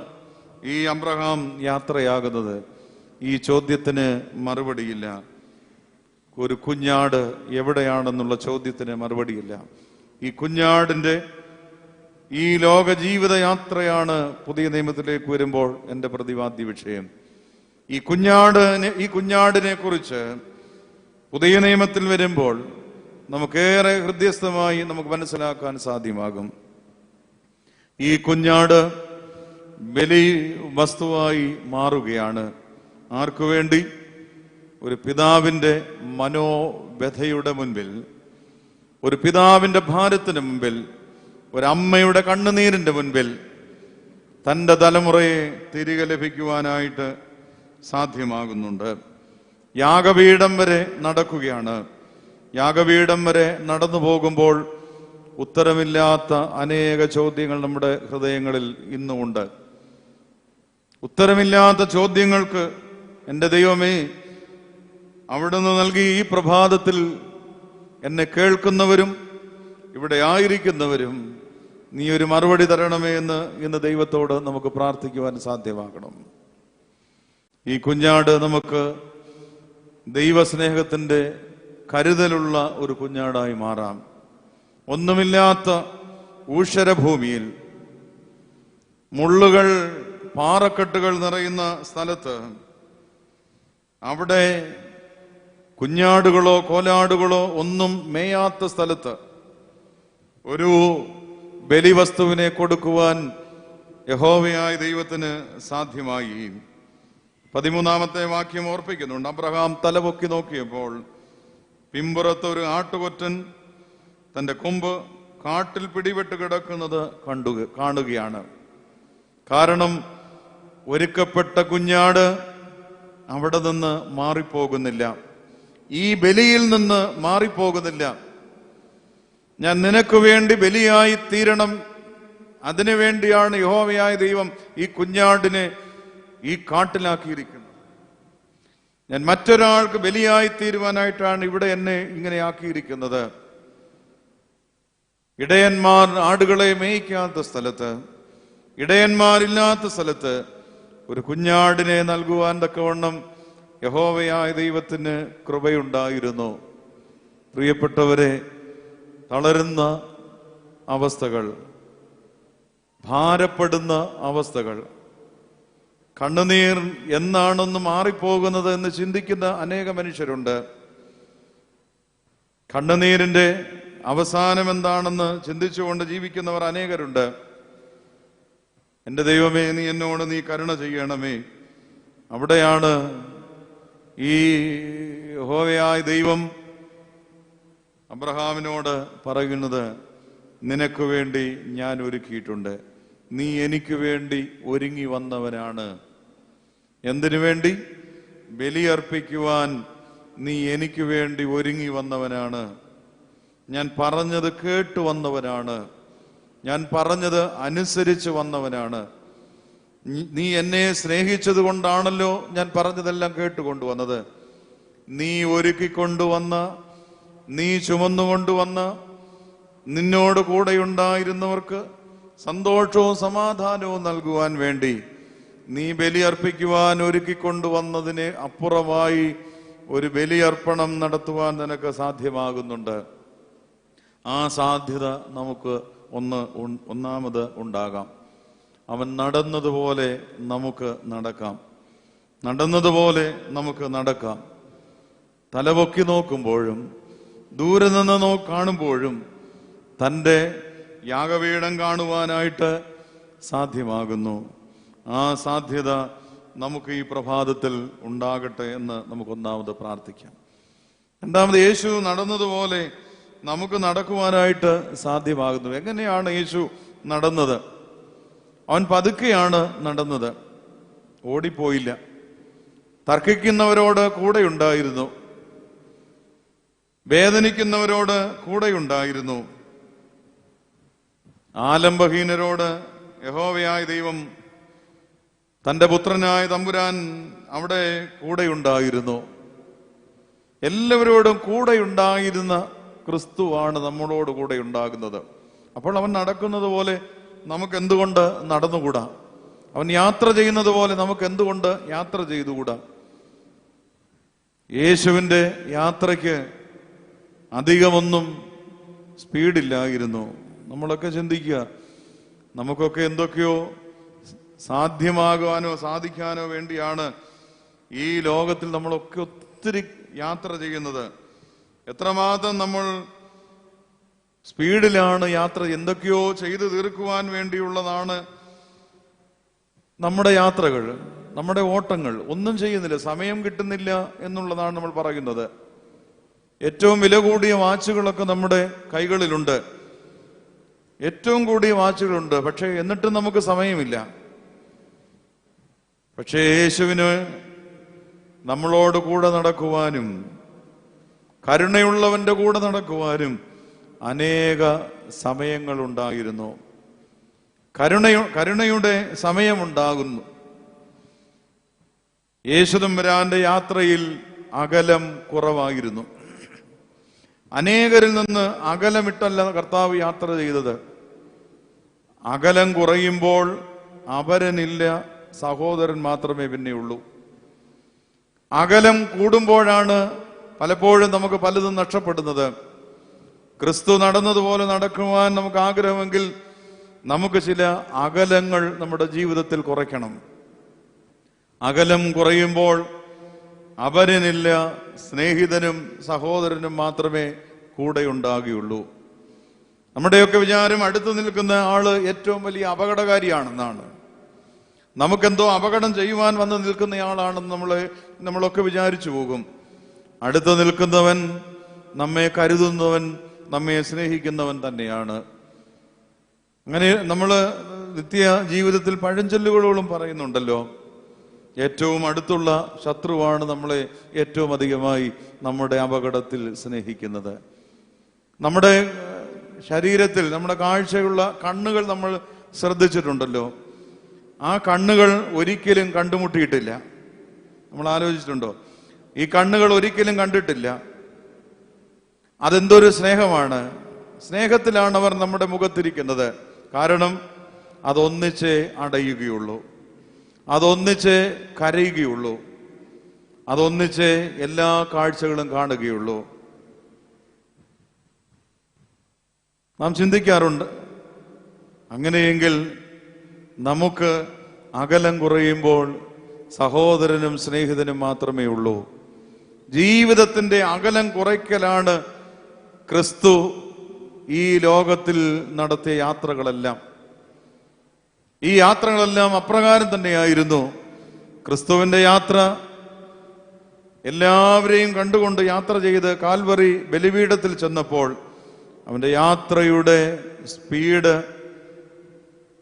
S1: ഈ അബ്രഹാം യാത്രയാകുന്നത്. ഈ ചോദ്യത്തിന് മറുപടിയില്ല. ഒരു കുഞ്ഞാട് എവിടെയാണെന്നുള്ള ചോദ്യത്തിന് മറുപടിയില്ല. ഈ കുഞ്ഞാടിന്റെ ഈ ലോക ജീവിത യാത്രയാണ് പുതിയ നിയമത്തിലേക്ക് വരുമ്പോൾ എൻ്റെ പ്രതിപാദ്യ വിഷയം. ഈ കുഞ്ഞാടിനെ കുറിച്ച് പുതിയ നിയമത്തിൽ വരുമ്പോൾ നമുക്കേറെ ഹൃദ്യസ്ഥമായി നമുക്ക് മനസ്സിലാക്കാൻ സാധ്യമാകും. ഈ കുഞ്ഞാട് ബലി വസ്തുവായി മാറുകയാണ്. ആർക്കു വേണ്ടി? ഒരു പിതാവിൻ്റെ മനോവ്യഥയുടെ മുൻപിൽ, ഒരു പിതാവിൻ്റെ ഭാരത്തിന് മുമ്പിൽ, ഒരമ്മയുടെ കണ്ണുനീരിൻ്റെ മുൻപിൽ തൻ്റെ തലമുറയെ തിരികെ ലഭിക്കുവാനായിട്ട് സാധ്യമാകുന്നുണ്ട്. യാഗപീഠം വരെ നടക്കുകയാണ്. യാഗപീഠം വരെ നടന്നു പോകുമ്പോൾ ഉത്തരമില്ലാത്ത അനേക ചോദ്യങ്ങൾ നമ്മുടെ ഹൃദയങ്ങളിൽ ഇന്നുമുണ്ട്. ഉത്തരമില്ലാത്ത ചോദ്യങ്ങൾക്ക് എൻ്റെ ദൈവമേ, അവിടുന്ന് നൽകി ഈ പ്രഭാതത്തിൽ എന്നെ കേൾക്കുന്നവരും ഇവിടെ ആയിരിക്കുന്നവരും നീ ഒരു മറുപടി തരണമേ എന്ന് ഇന്ന് ദൈവത്തോട് നമുക്ക് പ്രാർത്ഥിക്കുവാൻ സാധ്യമാകണം. ഈ കുഞ്ഞാട് നമുക്ക് ദൈവസ്നേഹത്തിൻ്റെ കരുതലുള്ള ഒരു കുഞ്ഞാടായി മാറാം. ഒന്നുമില്ലാത്ത ഊഷരഭൂമിയിൽ, മുള്ളുകൾ പാറക്കെട്ടുകൾ നിറയുന്ന സ്ഥലത്ത്, അവിടെ കുഞ്ഞാടുകളോ കോലാടുകളോ ഒന്നും മേയാത്ത സ്ഥലത്ത് ഒരു ബലിവസ്തുവിനെ കൊടുക്കുവാൻ യഹോവയായ ദൈവത്തിന് സാധ്യമായി. 13-ാമത്തെ വാക്യം ഓർപ്പിക്കുന്നുണ്ട്. അബ്രഹാം തലപൊക്കി നോക്കിയപ്പോൾ പിമ്പുറത്ത് ഒരു ആട്ടുകൊറ്റൻ തൻ്റെ കൊമ്പ് കാട്ടിൽ പിടിപെട്ട് കിടക്കുന്നത് കാണുകയാണ്. കാരണം ഒരുക്കപ്പെട്ട കുഞ്ഞാട് അവിടെ നിന്ന് മാറിപ്പോകുന്നില്ല, ഈ ബലിയിൽ നിന്ന് മാറിപ്പോകുന്നില്ല. ഞാൻ നിനക്ക് വേണ്ടി ബലിയായി തീരണം, അതിനു വേണ്ടിയാണ് യഹോവയായ ദൈവം ഈ കുഞ്ഞാടിനെ ഈ കാട്ടിലാക്കിയിരിക്കുന്നത്. ഞാൻ മറ്റൊരാൾക്ക് ബലിയായി തീരുവാനായിട്ടാണ് ഇവിടെ എന്നെ ഇങ്ങനെ ആക്കിയിരിക്കുന്നത്. ഇടയന്മാർ ആടുകളെ മേയ്ക്കാത്ത സ്ഥലത്ത്, ഇടയന്മാരില്ലാത്ത സ്ഥലത്ത് ഒരു കുഞ്ഞാടിനെ നൽകുവാൻ തക്കവണ്ണം യഹോവയായ ദൈവത്തിന് കൃപയുണ്ടായിരുന്നു. പ്രിയപ്പെട്ടവരെ, തളരുന്ന അവസ്ഥകൾ, ഭാരപ്പെടുന്ന അവസ്ഥകൾ, കണ്ണുനീർ എന്നാണൊന്ന് മാറിപ്പോകുന്നത് എന്ന് ചിന്തിക്കുന്ന അനേക മനുഷ്യരുണ്ട്. കണ്ണുനീരിന്റെ അവസാനം എന്താണെന്ന് ചിന്തിച്ചുകൊണ്ട് ജീവിക്കുന്നവർ അനേകരുണ്ട്. എൻ്റെ ദൈവമേ, നീ എന്നോട് നീ കരുണ ചെയ്യണമേ. അവിടെയാണ് ഈ യഹോവയായ ദൈവം അബ്രഹാമിനോട് പറയുന്നത്, നിനക്ക് വേണ്ടി ഞാൻ ഒരുക്കിയിട്ടുണ്ട്, നീ എനിക്ക് വേണ്ടി ഒരുങ്ങി വന്നവനാണ്. എന്തിനു വേണ്ടി? ബലിയർപ്പിക്കുവാൻ നീ എനിക്ക് വേണ്ടി ഒരുങ്ങി വന്നവനാണ്. ഞാൻ പറഞ്ഞത് കേട്ടു വന്നവനാണ്, ഞാൻ പറഞ്ഞത് അനുസരിച്ച് വന്നവനാണ്. നീ എന്നെ സ്നേഹിച്ചത് കൊണ്ടാണല്ലോ ഞാൻ പറഞ്ഞതെല്ലാം കേട്ടുകൊണ്ടുവന്നത്. നീ ഒരുക്കിക്കൊണ്ടുവന്ന, നീ ചുമന്നുകൊണ്ടുവന്ന, നിന്നോട് കൂടെയുണ്ടായിരുന്നവർക്ക് സന്തോഷവും സമാധാനവും നൽകുവാൻ വേണ്ടി നീ ബലിയർപ്പിക്കുവാൻ ഒരുക്കിക്കൊണ്ടുവന്നതിന് അപ്പുറമായി ഒരു ബലിയർപ്പണം നടത്തുവാൻ നിനക്ക് സാധ്യമാകുന്നുണ്ട്. ആ സാധ്യത നമുക്ക് ഒന്നാമത് ഉണ്ടാകാം. അവൻ നടന്നതുപോലെ നമുക്ക് നടക്കാം, നടന്നതുപോലെ നമുക്ക് നടക്കാം. തലപൊക്കി നോക്കുമ്പോഴും ദൂരെ നിന്ന് കാണുമ്പോഴും തൻ്റെ യാഗപീഠം കാണുവാനായിട്ട് സാധ്യമാകുന്നു. ആ സാധ്യത നമുക്ക് ഈ പ്രഭാതത്തിൽ ഉണ്ടാകട്ടെ എന്ന് നമുക്കൊന്നാമത് പ്രാർത്ഥിക്കാം. രണ്ടാമത്, യേശു നടന്നതുപോലെ നമുക്ക് നടക്കുവാനായിട്ട് സാധ്യമാകുന്നു. എങ്ങനെയാണ് യേശു നടന്നത്? അവൻ പതുക്കെയാണ് നടന്നത്, ഓടിപ്പോയില്ല. തർക്കിക്കുന്നവരോട് കൂടെയുണ്ടായിരുന്നു, വേദനിക്കുന്നവരോട് കൂടെയുണ്ടായിരുന്നു, ആലംബഹീനരോട് യഹോവയായ ദൈവം, തൻ്റെ പുത്രനായ തമ്പുരാൻ അവിടെ കൂടെയുണ്ടായിരുന്നു. എല്ലാവരോടും കൂടെയുണ്ടായിരുന്ന ക്രിസ്തുവാണ് നമ്മളോട് കൂടെ ഉണ്ടാകുന്നത്. അപ്പോൾ അവൻ നടക്കുന്നത് പോലെ നമുക്ക് എന്തുകൊണ്ട് നടന്നുകൂടാ? അവൻ യാത്ര ചെയ്യുന്നത് പോലെ നമുക്ക് എന്തുകൊണ്ട് യാത്ര ചെയ്തുകൂടാ? യേശുവിൻ്റെ യാത്രയ്ക്ക് അധികമൊന്നും സ്പീഡില്ലായിരുന്നു. നമ്മളൊക്കെ ചിന്തിക്കുക, നമുക്കൊക്കെ എന്തൊക്കെയോ സാധ്യമാകാനോ സാധിക്കാനോ വേണ്ടിയാണ് ഈ ലോകത്തിൽ നമ്മളൊക്കെ ഒത്തിരി യാത്ര ചെയ്യുന്നത്. എത്രമാത്രം നമ്മൾ സ്പീഡിലാണ് യാത്ര, എന്തൊക്കെയോ ചെയ്തു തീർക്കുവാൻ വേണ്ടിയുള്ളതാണ് നമ്മുടെ യാത്രകൾ, നമ്മുടെ ഓട്ടങ്ങൾ. ഒന്നും ചെയ്യുന്നില്ല, സമയം കിട്ടുന്നില്ല എന്നുള്ളതാണ് നമ്മൾ പറയുന്നത്. ഏറ്റവും വില കൂടിയ വാച്ചുകളൊക്കെ നമ്മുടെ കൈകളിലുണ്ട്, ഏറ്റവും കൂടിയ വാച്ചുകളുണ്ട്, പക്ഷെ എന്നിട്ടും നമുക്ക് സമയമില്ല. പക്ഷേ യേശുവിന് നമ്മളോട് കൂടെ നടക്കുവാനും കരുണയുള്ളവന്റെ കൂടെ നടക്കുവാനും അനേക സമയങ്ങളുണ്ടായിരുന്നു. കരുണയുടെ സമയമുണ്ടാകുന്നു. യേശുതമ്പുരാന്റെ യാത്രയിൽ അകലം കുറവായിരുന്നു. അനേകരിൽ നിന്ന് അകലമിട്ടല്ല കർത്താവ് യാത്ര ചെയ്തത്. അകലം കുറയുമ്പോൾ അപരനില്ല, സഹോദരൻ മാത്രമേ പിന്നെയുള്ളൂ. അകലം കൂടുമ്പോഴാണ് പലപ്പോഴും നമുക്ക് പലതും നഷ്ടപ്പെടുന്നത്. ക്രിസ്തു നടന്നതുപോലെ നടക്കുവാൻ നമുക്ക് ആഗ്രഹമെങ്കിൽ നമുക്ക് ചില അകലങ്ങൾ നമ്മുടെ ജീവിതത്തിൽ കുറയ്ക്കണം. അകലം കുറയുമ്പോൾ അപരനില്ല, സ്നേഹിതനും സഹോദരനും മാത്രമേ കൂടെ ഉണ്ടാകുകയുള്ളൂ. നമ്മുടെയൊക്കെ വിചാരം അടുത്ത് നിൽക്കുന്ന ആള് ഏറ്റവും വലിയ അപകടകാരിയാണെന്നാണ്. നമുക്കെന്തോ അപകടം ചെയ്യുവാൻ വന്ന് നിൽക്കുന്നയാളാണെന്ന് നമ്മളൊക്കെ വിചാരിച്ചു പോകും. അടുത്ത് നിൽക്കുന്നവൻ, നമ്മെ കരുതുന്നവൻ, നമ്മെ സ്നേഹിക്കുന്നവൻ തന്നെയാണ്. അങ്ങനെ നമ്മൾ നിത്യ ജീവിതത്തിൽ പഴഞ്ചൊല്ലുകളോളം പറയുന്നുണ്ടല്ലോ, ഏറ്റവും അടുത്തുള്ള ശത്രുവാണ് നമ്മളെ ഏറ്റവും അധികമായി നമ്മുടെ അപകടത്തിൽ സ്നേഹിക്കുന്നത്. നമ്മുടെ ശരീരത്തിൽ നമ്മുടെ കാഴ്ചയുള്ള കണ്ണുകൾ നമ്മൾ ശ്രദ്ധിച്ചിട്ടുണ്ടല്ലോ. ആ കണ്ണുകൾ ഒരിക്കലും കണ്ടുമുട്ടിയിട്ടില്ല. നമ്മൾ ആലോചിച്ചിട്ടുണ്ടോ? ഈ കണ്ണുകൾ ഒരിക്കലും കണ്ടിട്ടില്ല. അതെന്തൊരു സ്നേഹമാണ്! സ്നേഹത്തിലാണ് അവർ നമ്മുടെ മുഖത്തിരിക്കുന്നത്. കാരണം അതൊന്നിച്ചേ അടയുകയുള്ളൂ, അതൊന്നിച്ചേ കരയുകയുള്ളൂ, അതൊന്നിച്ചേ എല്ലാ കാഴ്ചകളും കാണുകയുള്ളൂ. നാം ചിന്തിക്കാറുണ്ട്, അങ്ങനെയെങ്കിൽ നമുക്ക് അകലം കുറയുമ്പോൾ സഹോദരനും സ്നേഹിതനും മാത്രമേ ഉള്ളൂ. ജീവിതത്തിന്റെ അകലം കുറയ്ക്കലാണ് ക്രിസ്തു ഈ ലോകത്തിൽ നടത്തിയ യാത്രകളെല്ലാം. ഈ യാത്രകളെല്ലാം അപ്രകാരം തന്നെയായിരുന്നു. ക്രിസ്തുവിന്റെ യാത്ര എല്ലാവരെയും കണ്ടുകൊണ്ട് യാത്ര ചെയ്ത് കാൽവറി ബലിപീഠത്തിൽ ചെന്നപ്പോൾ അവന്റെ യാത്രയുടെ സ്പീഡ്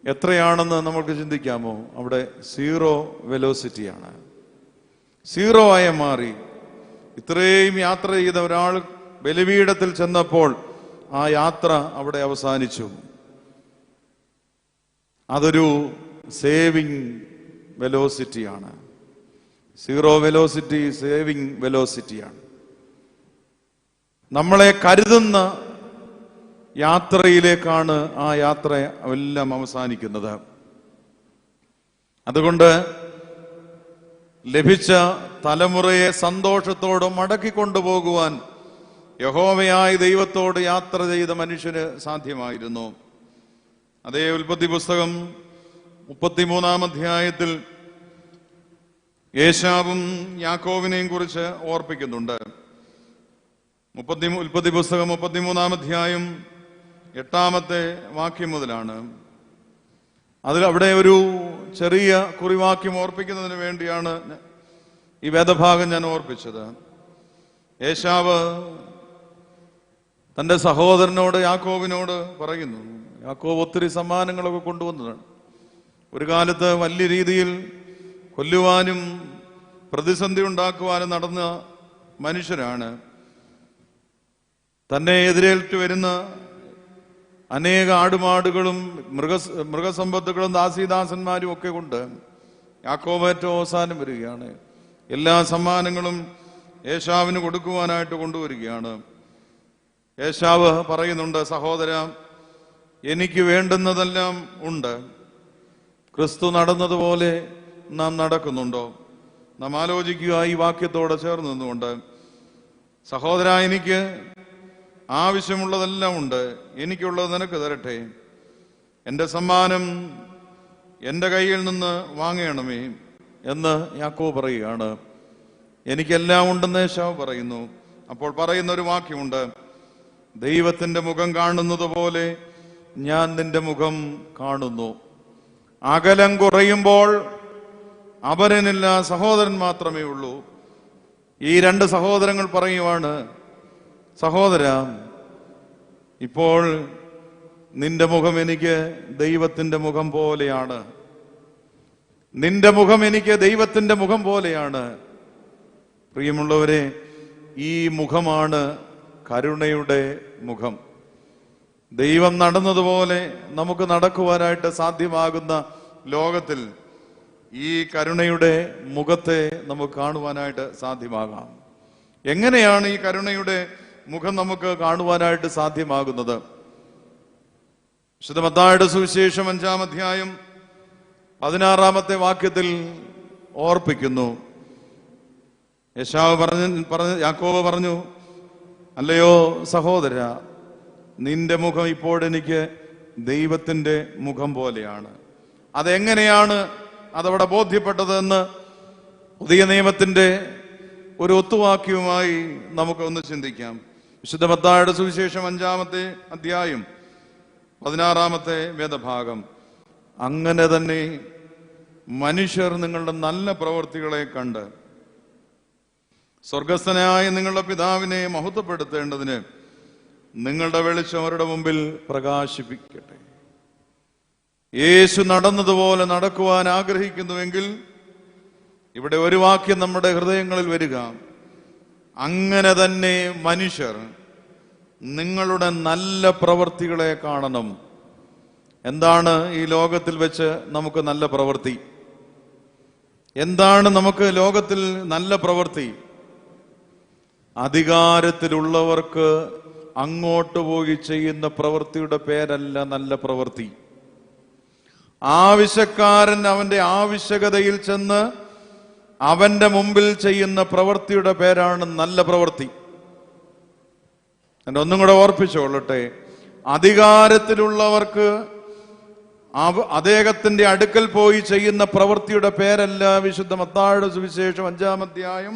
S1: എത്രയാണെന്ന് നമുക്ക് ചിന്തിക്കാമോ? അവിടെ 0 വെലോസിറ്റിയാണ്. 0 ആയി മാറി. ഇത്രയും യാത്ര ചെയ്ത ഒരാൾ ബലിപീഠത്തിൽ ചെന്നപ്പോൾ ആ യാത്ര അവിടെ അവസാനിച്ചു. അതൊരു സേവിങ് വെലോസിറ്റിയാണ്. 0 വെലോസിറ്റി സേവിങ് വെലോസിറ്റിയാണ്. നമ്മളെ കരുതുന്ന യാത്രയിലേക്കാണ് ആ യാത്ര എല്ലാം അവസാനിക്കുന്നത്. അതുകൊണ്ട് ലഭിച്ച തലമുറയെ സന്തോഷത്തോടെ മടക്കിക്കൊണ്ടുപോകുവാൻ യഹോവയായ ദൈവത്തോട് യാത്ര ചെയ്ത മനുഷ്യന് സാധ്യമായിരുന്നു. അതേ ഉൽപ്പത്തി പുസ്തകം 33-ാം അധ്യായത്തിൽ ഏശാവും യാക്കോബിനെയും കുറിച്ച് ഓർപ്പിക്കുന്നുണ്ട്. ഉൽപ്പത്തി പുസ്തകം 33-ാം അധ്യായം 8-ാമത്തെ വാക്യം മുതലാണ്. അവിടെ ഒരു ചെറിയ കുറിവാക്യം ഓർപ്പിക്കുന്നതിന് വേണ്ടിയാണ് ഈ വേദഭാഗം ഞാൻ ഓർപ്പിച്ചത്. ഏശാവ് തന്റെ സഹോദരനോട് യാക്കോബിനോട് പറയുന്നു. യാക്കോബ് ഒത്തിരി സമ്മാനങ്ങളൊക്കെ കൊണ്ടുവന്നതാണ്. ഒരു കാലത്ത് വലിയ രീതിയിൽ കൊല്ലുവാനും പ്രതിസന്ധി ഉണ്ടാക്കുവാനും നടന്ന മനുഷ്യരാണ്. തന്നെ എതിരേറ്റു വരുന്ന അനേക ആടുമാടുകളും മൃഗസമ്പത്തുകളും ദാസീദാസന്മാരും ഒക്കെ കൊണ്ട് യാക്കോബ് ഏറ്റവും അവസാനം വരികയാണ്. എല്ലാ സമ്മാനങ്ങളും ഏശാവിന് കൊടുക്കുവാനായിട്ട് കൊണ്ടുവരികയാണ്. ഏശാവ് പറയുന്നുണ്ട്, സഹോദര, എനിക്ക് വേണ്ടുന്നതെല്ലാം ഉണ്ട്. ക്രിസ്തു നടന്നതുപോലെ നാം നടക്കുന്നുണ്ടോ? നാം ആലോചിക്കുക ഈ വാക്യത്തോടെ ചേർന്ന് നിന്നുകൊണ്ട്. സഹോദര, എനിക്ക് ആവശ്യമുള്ളതെല്ലാം ഉണ്ട്, എനിക്കുള്ളത് നിനക്ക് തരട്ടെ. എൻ്റെ സമ്മാനം എൻ്റെ കയ്യിൽ നിന്ന് വാങ്ങണമേ എന്ന് യാക്കോബ് പറയുകയാണ്. എനിക്കെല്ലാം ഉണ്ടെന്ന് ഏശാവ് പറയുന്നു. അപ്പോൾ പറയുന്ന ഒരു വാക്യമുണ്ട്, ദൈവത്തിൻ്റെ മുഖം കാണുന്നത് പോലെ ഞാൻ നിന്റെ മുഖം കാണുന്നു. അകലം കുറയുമ്പോൾ അപരനില്ല, സഹോദരൻ മാത്രമേ ഉള്ളൂ. ഈ 2 സഹോദരങ്ങൾ പറയുവാണ്, സഹോദര, ഇപ്പോൾ നിന്റെ മുഖം എനിക്ക് ദൈവത്തിൻ്റെ മുഖം പോലെയാണ്. നിന്റെ മുഖം എനിക്ക് ദൈവത്തിൻ്റെ മുഖം പോലെയാണ്. പ്രിയമുള്ളവരെ, ഈ മുഖമാണ് കരുണയുടെ മുഖം. ദൈവം നടന്നതുപോലെ നമുക്ക് നടക്കുവാനായിട്ട് സാധ്യമാകുന്ന ലോകത്തിൽ ഈ കരുണയുടെ മുഖത്തെ നമുക്ക് കാണുവാനായിട്ട് സാധ്യമാകാം. എങ്ങനെയാണ് ഈ കരുണയുടെ മുഖം നമുക്ക് കാണുവാനായിട്ട് സാധ്യമാകുന്നത്. വിശുദ്ധ മത്തായിയുടെ സുവിശേഷം 5-ാം അധ്യായം 16-ാമത്തെ വാക്യത്തിൽ ഓർപ്പിക്കുന്നു. യാക്കോബ് പറഞ്ഞു, അല്ലയോ സഹോദര, നിന്റെ മുഖം ഇപ്പോഴെനിക്ക് ദൈവത്തിന്റെ മുഖം പോലെയാണ്. അതെങ്ങനെയാണ് അതവിടെ ബോധ്യപ്പെട്ടതെന്ന് പുതിയ നിയമത്തിന്റെ ഒരു ഒത്തുവാക്യവുമായി നമുക്കൊന്ന് ചിന്തിക്കാം. വിശുദ്ധ മത്തായിയുടെ സുവിശേഷം 5-ാമത്തെ അധ്യായം 16-ാമത്തെ വേദഭാഗം. അങ്ങനെ തന്നെ മനുഷ്യർ നിങ്ങളുടെ നല്ല പ്രവൃത്തികളെ കണ്ട് സ്വർഗസ്ഥനായ നിങ്ങളുടെ പിതാവിനെ മഹത്വപ്പെടുത്തേണ്ടതിന് നിങ്ങളുടെ വെളിച്ചം അവരുടെ മുമ്പിൽ പ്രകാശിപ്പിക്കട്ടെ. യേശു നടന്നതുപോലെ നടക്കുവാൻ ആഗ്രഹിക്കുന്നുവെങ്കിൽ ഇവിടെ ഒരു വാക്യം നമ്മുടെ ഹൃദയങ്ങളിൽ വരിക: അങ്ങനെ തന്നെ മനുഷ്യർ നിങ്ങളുടെ നല്ല പ്രവൃത്തികളെ കാണണം. എന്താണ് ഈ ലോകത്തിൽ വെച്ച് നമുക്ക് നല്ല പ്രവൃത്തി? എന്താണ് നമുക്ക് ലോകത്തിൽ നല്ല പ്രവൃത്തി? അധികാരത്തിലുള്ളവർക്ക് അങ്ങോട്ട് പോയി ചെയ്യുന്ന പ്രവൃത്തിയുടെ പേരല്ല നല്ല പ്രവൃത്തി. ആവശ്യക്കാരൻ അവന്റെ ആവശ്യകതയിൽ ചെന്ന് അവന്റെ മുമ്പിൽ ചെയ്യുന്ന പ്രവൃത്തിയുടെ പേരാണ് നല്ല പ്രവൃത്തി. എന്നെ ഒന്നും കൂടെ ഓർപ്പിച്ചോളട്ടെ. അധികാരത്തിലുള്ളവർക്ക് അദ്ദേഹത്തിന്റെ അടുക്കൽ പോയി ചെയ്യുന്ന പ്രവൃത്തിയുടെ പേരല്ല വിശുദ്ധ മത്തായിയുടെ സുവിശേഷം 5-ാം അധ്യായം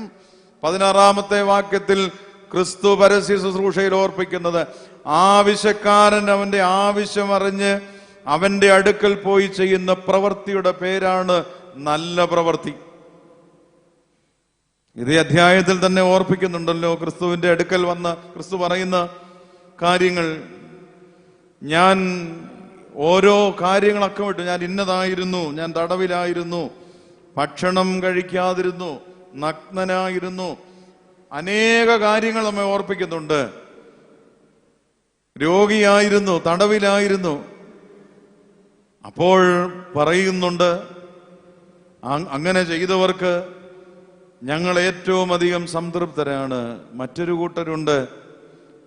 S1: 16-ാമത്തെ വാക്യത്തിൽ ക്രിസ്തു പരസ്യ ശുശ്രൂഷയിൽ ഓർപ്പിക്കുന്നത്. ആവശ്യക്കാരൻ അവന്റെ ആവശ്യം അറിഞ്ഞ് അവന്റെ അടുക്കൽ പോയി ചെയ്യുന്ന പ്രവൃത്തിയുടെ പേരാണ് നല്ല പ്രവൃത്തി. ഇതേ അധ്യായത്തിൽ തന്നെ ഓർപ്പിക്കുന്നുണ്ടല്ലോ, ക്രിസ്തുവിന്റെ അടുക്കൽ വന്ന ക്രിസ്തു പറയുന്ന കാര്യങ്ങൾ. ഞാൻ ഓരോ കാര്യങ്ങളൊക്കെ വിട്ടു. ഞാൻ ഇന്നതായിരുന്നു, ഞാൻ തടവിലായിരുന്നു, ഭക്ഷണം കഴിക്കാതിരുന്നു, നഗ്നനായിരുന്നു, അനേക കാര്യങ്ങൾ നമ്മെ ഓർപ്പിക്കുന്നുണ്ട്. രോഗിയായിരുന്നു, തടവിലായിരുന്നു. അപ്പോൾ പറയുന്നുണ്ട്, അങ്ങനെ ചെയ്തവർക്ക് ഞങ്ങൾ ഏറ്റവും അധികം സംതൃപ്തരാണ്. മറ്റൊരു കൂട്ടരുണ്ട്,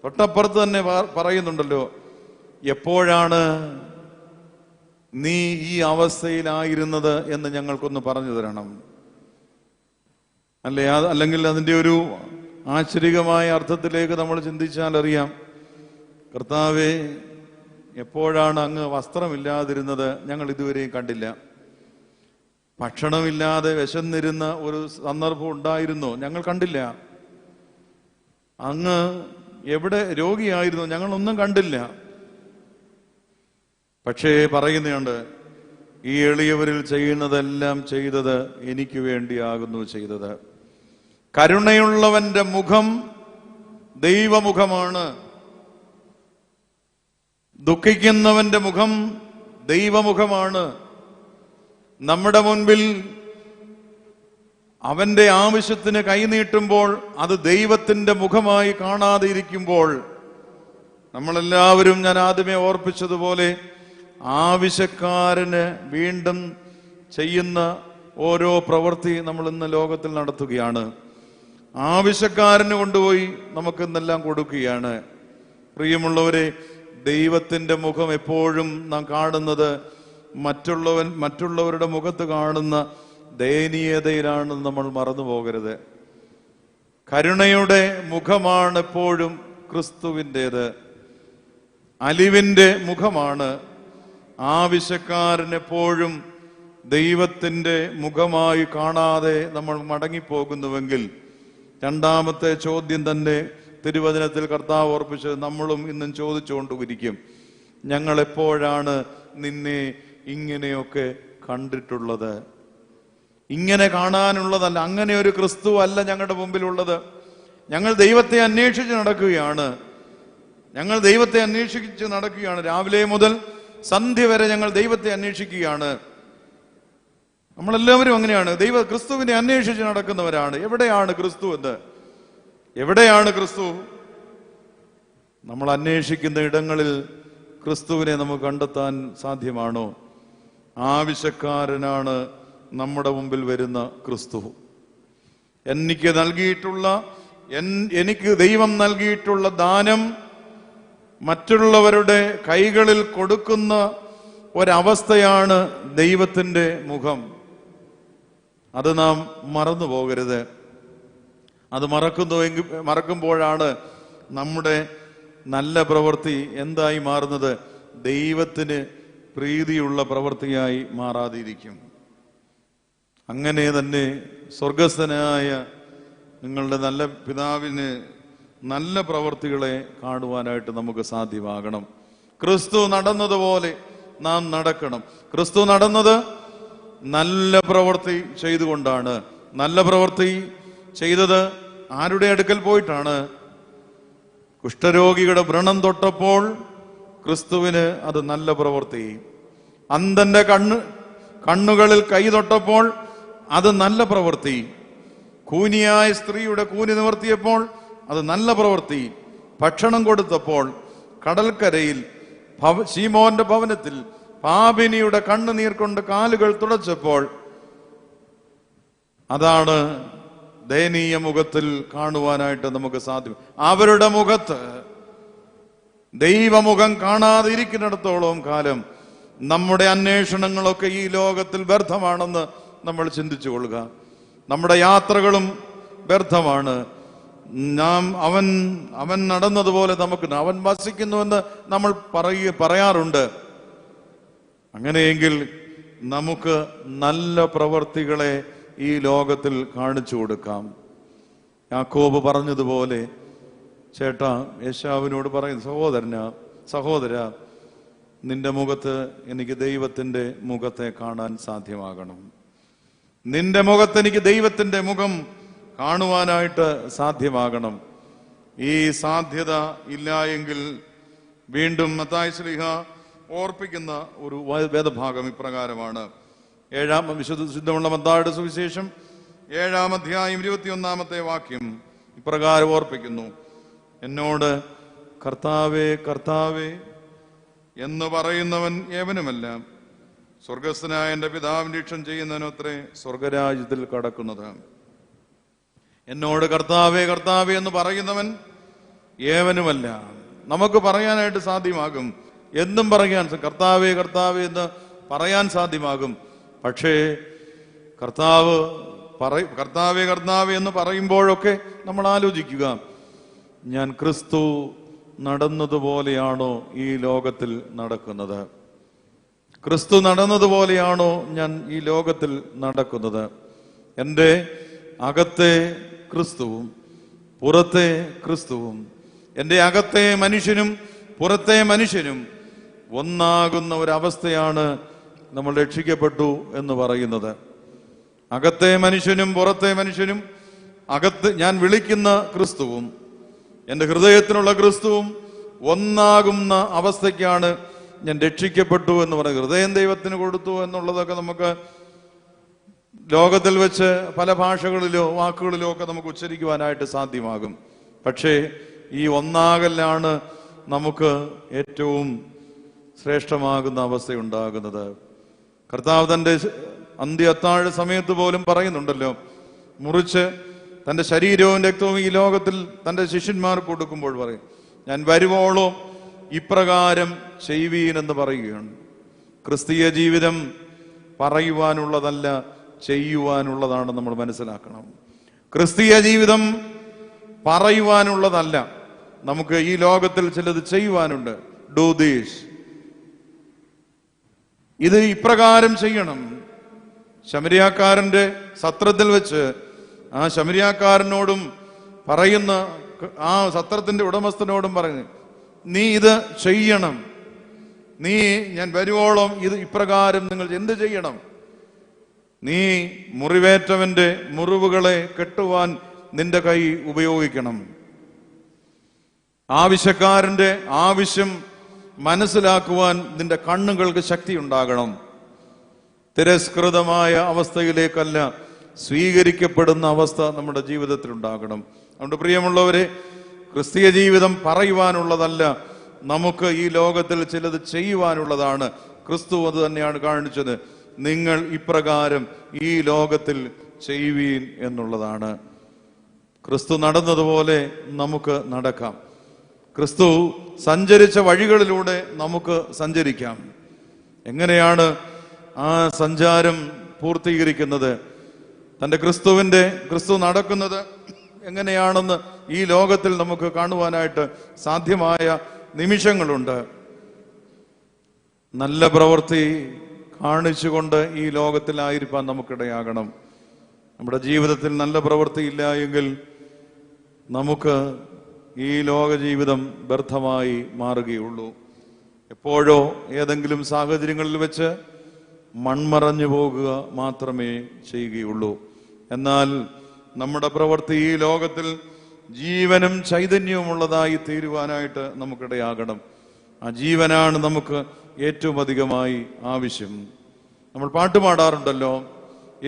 S1: തൊട്ടപ്പുറത്ത് തന്നെ പറയുന്നുണ്ടല്ലോ, എപ്പോഴാണ് നീ ഈ അവസ്ഥയിലായിരുന്നത് എന്ന് ഞങ്ങൾക്കൊന്ന് പറഞ്ഞു തരണം. അല്ലെങ്കിൽ അതിൻ്റെ ഒരു ആശ്ചര്യമായ അർത്ഥത്തിലേക്ക് നമ്മൾ ചിന്തിച്ചാൽ അറിയാം, കർത്താവേ, എപ്പോഴാണ് അങ്ങ് വസ്ത്രമില്ലാതിരുന്നത്? ഞങ്ങൾ ഇതുവരെയും കണ്ടില്ല. ഭക്ഷണമില്ലാതെ വിശന്നിരുന്ന ഒരു സന്ദർഭം ഉണ്ടായിരുന്നു, ഞങ്ങൾ കണ്ടില്ല. അങ്ങ് എവിടെ രോഗിയായിരുന്നു? ഞങ്ങളൊന്നും കണ്ടില്ല. പക്ഷേ പറയുന്നുണ്ട്, ഈ എളിയവരിൽ ചെയ്യുന്നതെല്ലാം ചെയ്തത് എനിക്ക് വേണ്ടിയാകുന്നു ചെയ്തത്. കരുണയുള്ളവന്റെ മുഖം ദൈവമുഖമാണ്, ദുഃഖിക്കുന്നവന്റെ മുഖം ദൈവമുഖമാണ്. നമ്മുടെ മുൻപിൽ അവന്റെ ആവശ്യത്തിന് കൈനീട്ടുമ്പോൾ അത് ദൈവത്തിന്റെ മുഖമായി കാണാതെ ഇരിക്കുമ്പോൾ നമ്മളെല്ലാവരും, ഞാൻ ആദ്യമേ ഓർപ്പിച്ചതുപോലെ, ആവശ്യക്കാരന് വീണ്ടും ചെയ്യുന്ന ഓരോ പ്രവൃത്തി നമ്മൾ ഇന്ന് ലോകത്തിൽ നടത്തുകയാണ്. ആവശ്യക്കാരന് കൊണ്ടുപോയി നമുക്ക് ഇന്നെല്ലാം കൊടുക്കുകയാണ്. പ്രിയമുള്ളവരെ, ദൈവത്തിന്റെ മുഖം എപ്പോഴും നാം കാണുന്നത് മറ്റുള്ളവരുടെ മുഖത്ത് കാണുന്ന ദയനീയതയിലാണ് നമ്മൾ മറന്നു പോകരുത്. കരുണയുടെ മുഖമാണ് എപ്പോഴും ക്രിസ്തുവിൻ്റേത്. അലിവിന്റെ മുഖമാണ്. ആവശ്യക്കാരനെപ്പോഴും ദൈവത്തിന്റെ മുഖമായി കാണാതെ നമ്മൾ മടങ്ങിപ്പോകുന്നുവെങ്കിൽ, രണ്ടാമത്തെ ചോദ്യം തന്നെ തിരുവചനത്തിൽ കർത്താവ് ഓർപ്പിച്ചത് നമ്മളും ഇന്നും ചോദിച്ചുകൊണ്ടിരിക്കും, ഞങ്ങൾ എപ്പോഴാണ് നിന്നെ ഇങ്ങനെയൊക്കെ കണ്ടിട്ടുള്ളത്? ഇങ്ങനെ കാണാനുള്ളതല്ല, അങ്ങനെ ഒരു ക്രിസ്തു അല്ല ഞങ്ങളുടെ മുമ്പിലുള്ളത്. ഞങ്ങൾ ദൈവത്തെ അന്വേഷിച്ച് നടക്കുകയാണ്. രാവിലെ മുതൽ സന്ധ്യ വരെ ഞങ്ങൾ ദൈവത്തെ അന്വേഷിക്കുകയാണ്. നമ്മളെല്ലാവരും അങ്ങനെയാണ്. ക്രിസ്തുവിനെ അന്വേഷിച്ച് നടക്കുന്നവരാണ്. എവിടെയാണ് ക്രിസ്തു എന്ന്? എവിടെയാണ് ക്രിസ്തു? നമ്മൾ അന്വേഷിക്കുന്ന ഇടങ്ങളിൽ ക്രിസ്തുവിനെ നമുക്ക് കണ്ടെത്താൻ സാധ്യമാണോ? ആവശ്യക്കാരനാണ് നമ്മുടെ മുമ്പിൽ വരുന്ന ക്രിസ്തു. എനിക്ക് നൽകിയിട്ടുള്ള എനിക്ക് ദൈവം നൽകിയിട്ടുള്ള ദാനം മറ്റുള്ളവരുടെ കൈകളിൽ കൊടുക്കുന്ന ഒരവസ്ഥയാണ് ദൈവത്തിൻ്റെ മുഖം. അത് നാം മറന്നു പോകരുത്. അത് മറക്കുമ്പോഴാണ് നമ്മുടെ നല്ല പ്രവൃത്തി എന്തായി മാറുന്നത്? ദൈവത്തിന് പ്രീതിയുള്ള പ്രവൃത്തിയായി മാറാതിരിക്കും. അങ്ങനെ തന്നെ സ്വർഗസ്ഥനായ നിങ്ങളുടെ നല്ല പിതാവിന് നല്ല പ്രവൃത്തികളെ കാണുവാനായിട്ട് നമുക്ക് സാധ്യമാകണം. ക്രിസ്തു നടന്നതുപോലെ നാം നടക്കണം. ക്രിസ്തു നടന്നത് നല്ല പ്രവൃത്തി ചെയ്തുകൊണ്ടാണ്. നല്ല പ്രവൃത്തി ചെയ്തത് ആരുടെ അടുക്കൽ പോയിട്ടാണ്? കുഷ്ഠരോഗിയുടെ വ്രണം തൊട്ടപ്പോൾ ക്രിസ്തുവിന് അത് നല്ല പ്രവൃത്തി. അന്ധന്റെ കണ്ണുകളിൽ കൈ തൊട്ടപ്പോൾ അത് നല്ല പ്രവൃത്തി. കൂനിയായ സ്ത്രീയുടെ കൂനി നിവർത്തിയപ്പോൾ അത് നല്ല പ്രവൃത്തി. ഭക്ഷണം കൊടുത്തപ്പോൾ കടൽക്കരയിൽ ശീമോന്റെ ഭവനത്തിൽ പാപിനിയുടെ കണ്ണുനീർ കൊണ്ട് കാലുകൾ തുടച്ചപ്പോൾ അതാണ് ദയനീയ മുഖത്തിൽ കാണുവാനായിട്ട് നമുക്ക് സാധ്യം. അവരുടെ മുഖത്ത് ദൈവമുഖം കാണാതെ ഇരിക്കുന്നിടത്തോളം കാലം നമ്മുടെ അന്വേഷണങ്ങളൊക്കെ ഈ ലോകത്തിൽ വ്യർത്ഥമാണെന്ന് നമ്മൾ ചിന്തിച്ചു കൊള്ളുക. നമ്മുടെ യാത്രകളും വ്യർത്ഥമാണ്. അവൻ നടന്നതുപോലെ നമുക്ക് അവൻ വസിക്കുന്നുവെന്ന് നമ്മൾ പറയാറുണ്ട്. അങ്ങനെയെങ്കിൽ നമുക്ക് നല്ല പ്രവർത്തികളെ ഈ ലോകത്തിൽ കാണിച്ചു കൊടുക്കാം. യാക്കോബ് പറഞ്ഞതുപോലെ, ചേട്ടാ യേശാവിനോട് പറയുന്നു, സഹോദര നിന്റെ മുഖത്ത് എനിക്ക് ദൈവത്തിൻ്റെ മുഖത്തെ കാണാൻ സാധ്യമാകണം. നിന്റെ മുഖത്ത് എനിക്ക് ദൈവത്തിൻ്റെ മുഖം കാണുവാനായിട്ട് സാധ്യമാകണം. ഈ സാധ്യത ഇല്ല എങ്കിൽ വീണ്ടും മത്തായി ശ്ലീഹ ഓർപ്പിക്കുന്ന ഒരു വേദഭാഗം ഇപ്രകാരമാണ്. വിശുദ്ധമുള്ള മത്തായിയുടെ സുവിശേഷം 7-ാം അധ്യായം 21-ാമത്തെ വാക്യം ഇപ്രകാരം ഓർപ്പിക്കുന്നു: എന്നോട് കർത്താവേ കർത്താവേ എന്ന് പറയുന്നവൻ ഏവനുമല്ല സ്വർഗസ്ഥനായ എൻ്റെ പിതാവിന്റെ ഇഷ്ടം ചെയ്യുന്നവനത്രേ സ്വർഗരാജ്യത്തിൽ കടക്കുന്നത്. എന്നോട് കർത്താവേ കർത്താവേ എന്ന് പറയുന്നവൻ ഏവനുമല്ല. നമുക്ക് പറയാനായിട്ട് സാധ്യമാകും, എന്നും പറയാൻ കർത്താവേ കർത്താവേ എന്ന് പറയാൻ സാധ്യമാകും. പക്ഷേ കർത്താവേ കർത്താവേ എന്ന് പറയുമ്പോഴൊക്കെ നമ്മൾ ആലോചിക്കുക, ഞാൻ ക്രിസ്തു നടന്നതുപോലെയാണോ ഈ ലോകത്തിൽ നടക്കുന്നത്? ക്രിസ്തു നടന്നതുപോലെയാണോ ഞാൻ ഈ ലോകത്തിൽ നടക്കുന്നത്? എൻ്റെ അകത്തെ ക്രിസ്തുവും പുറത്തെ ക്രിസ്തുവും, എൻ്റെ അകത്തെ മനുഷ്യനും പുറത്തെ മനുഷ്യനും ഒന്നാകുന്ന ഒരവസ്ഥയാണ് നമ്മൾ രക്ഷിക്കപ്പെട്ടു എന്ന് പറയുന്നത്. അകത്തെ മനുഷ്യനും പുറത്തെ മനുഷ്യനും, അകത്ത് ഞാൻ വിളിക്കുന്ന ക്രിസ്തുവും എൻ്റെ ഹൃദയത്തിനുള്ള ക്രിസ്തുവും ഒന്നാകുന്ന അവസ്ഥയ്ക്കാണ് ഞാൻ രക്ഷിക്കപ്പെട്ടു എന്ന് പറയുന്നത്. ഹൃദയം ദൈവത്തിന് കൊടുത്തു എന്നുള്ളതൊക്കെ നമുക്ക് ലോകത്തിൽ വെച്ച് പല ഭാഷകളിലോ വാക്കുകളിലോ ഒക്കെ നമുക്ക് ഉച്ചരിക്കുവാനായിട്ട് സാധ്യമാകും. പക്ഷേ ഈ ഒന്നാകലാണ് നമുക്ക് ഏറ്റവും ശ്രേഷ്ഠമാകുന്ന അവസ്ഥയുണ്ടാകുന്നത്. കർത്താവ് തൻ്റെ അന്ത്യ സമയത്ത് പോലും പറയുന്നുണ്ടല്ലോ, മുറിച്ച് തൻ്റെ ശരീരവും രക്തവും ഈ ലോകത്തിൽ തൻ്റെ ശിഷ്യന്മാർക്ക് കൊടുക്കുമ്പോൾ പറയും, ഞാൻ വരുവോളം ഇപ്രകാരം ചെയ്യുവീനെന്ന് പറയുകയാണ്. ക്രിസ്തീയ ജീവിതം പറയുവാനുള്ളതല്ല, ചെയ്യുവാനുള്ളതാണ് നമ്മൾ മനസ്സിലാക്കണം. ക്രിസ്തീയ ജീവിതം പറയുവാനുള്ളതല്ല, നമുക്ക് ഈ ലോകത്തിൽ ചിലത് ചെയ്യുവാനുണ്ട്. ഡു ദിസ്, ഇത് ഇപ്രകാരം ചെയ്യണം. ശമരിയാക്കാരന്റെ സത്രത്തിൽ വെച്ച് ആ ശമരിയാക്കാരനോടും പറയുന്ന, ആ സത്രത്തിന്റെ ഉടമസ്ഥനോടും പറയുന്നു, നീ ഇത് ചെയ്യണം, ഞാൻ വരുവോളം ഇത് ഇപ്രകാരം നിങ്ങൾ എന്ത് ചെയ്യണം? നീ മുറിവേറ്റവന്റെ മുറിവുകളെ കെട്ടുവാൻ നിന്റെ കൈ ഉപയോഗിക്കണം. ആവശ്യക്കാരന്റെ ആവശ്യം മനസ്സിലാക്കുവാൻ നിന്റെ കണ്ണുകൾക്ക് ശക്തി ഉണ്ടാകണം. തിരസ്കൃതമായ അവസ്ഥയിലേക്കല്ല, സ്വീകരിക്കപ്പെടുന്ന അവസ്ഥ നമ്മുടെ ജീവിതത്തിൽ ഉണ്ടാകണം. അതുകൊണ്ട് പ്രിയമുള്ളവരെ, ക്രിസ്തീയ ജീവിതം പറയുവാനുള്ളതല്ല, നമുക്ക് ഈ ലോകത്തിൽ ചിലത് ചെയ്യുവാനുള്ളതാണ്. ക്രിസ്തു അത് തന്നെയാണ് കാണിച്ചത്, നിങ്ങൾ ഇപ്രകാരം ഈ ലോകത്തിൽ ചെയ്യുവീൻ എന്നുള്ളതാണ്. ക്രിസ്തു നടന്നതുപോലെ നമുക്ക് നടക്കാം. ക്രിസ്തു സഞ്ചരിച്ച വഴികളിലൂടെ നമുക്ക് സഞ്ചരിക്കാം. എങ്ങനെയാണ് ആ സഞ്ചാരം പൂർത്തീകരിക്കുന്നത്? തൻ്റെ ക്രിസ്തു നടക്കുന്നത് എങ്ങനെയാണെന്ന് ഈ ലോകത്തിൽ നമുക്ക് കാണുവാനായിട്ട് സാധ്യമായ നിമിഷങ്ങളുണ്ട്. നല്ല പ്രവൃത്തി കാണിച്ചുകൊണ്ട് ഈ ലോകത്തിലായിരിക്കാൻ നമുക്കിടയാകണം. നമ്മുടെ ജീവിതത്തിൽ നല്ല പ്രവൃത്തി ഇല്ല എങ്കിൽ നമുക്ക് ഈ ലോക ജീവിതം വ്യർത്ഥമായി മാറുകയുള്ളൂ. എപ്പോഴോ ഏതെങ്കിലും സാഹചര്യങ്ങളിൽ വെച്ച് മൺമറഞ്ഞു പോകുക മാത്രമേ ചെയ്യുകയുള്ളൂ. എന്നാൽ നമ്മുടെ പ്രവൃത്തി ഈ ലോകത്തിൽ ജീവനും ചൈതന്യവുമുള്ളതായി തീരുവാനായിട്ട് നമുക്കിടയാകണം. ആ ജീവനാണ് നമുക്ക് ഏറ്റവും അധികമായി ആവശ്യം. നമ്മൾ പാട്ട് പാടാറുണ്ടല്ലോ,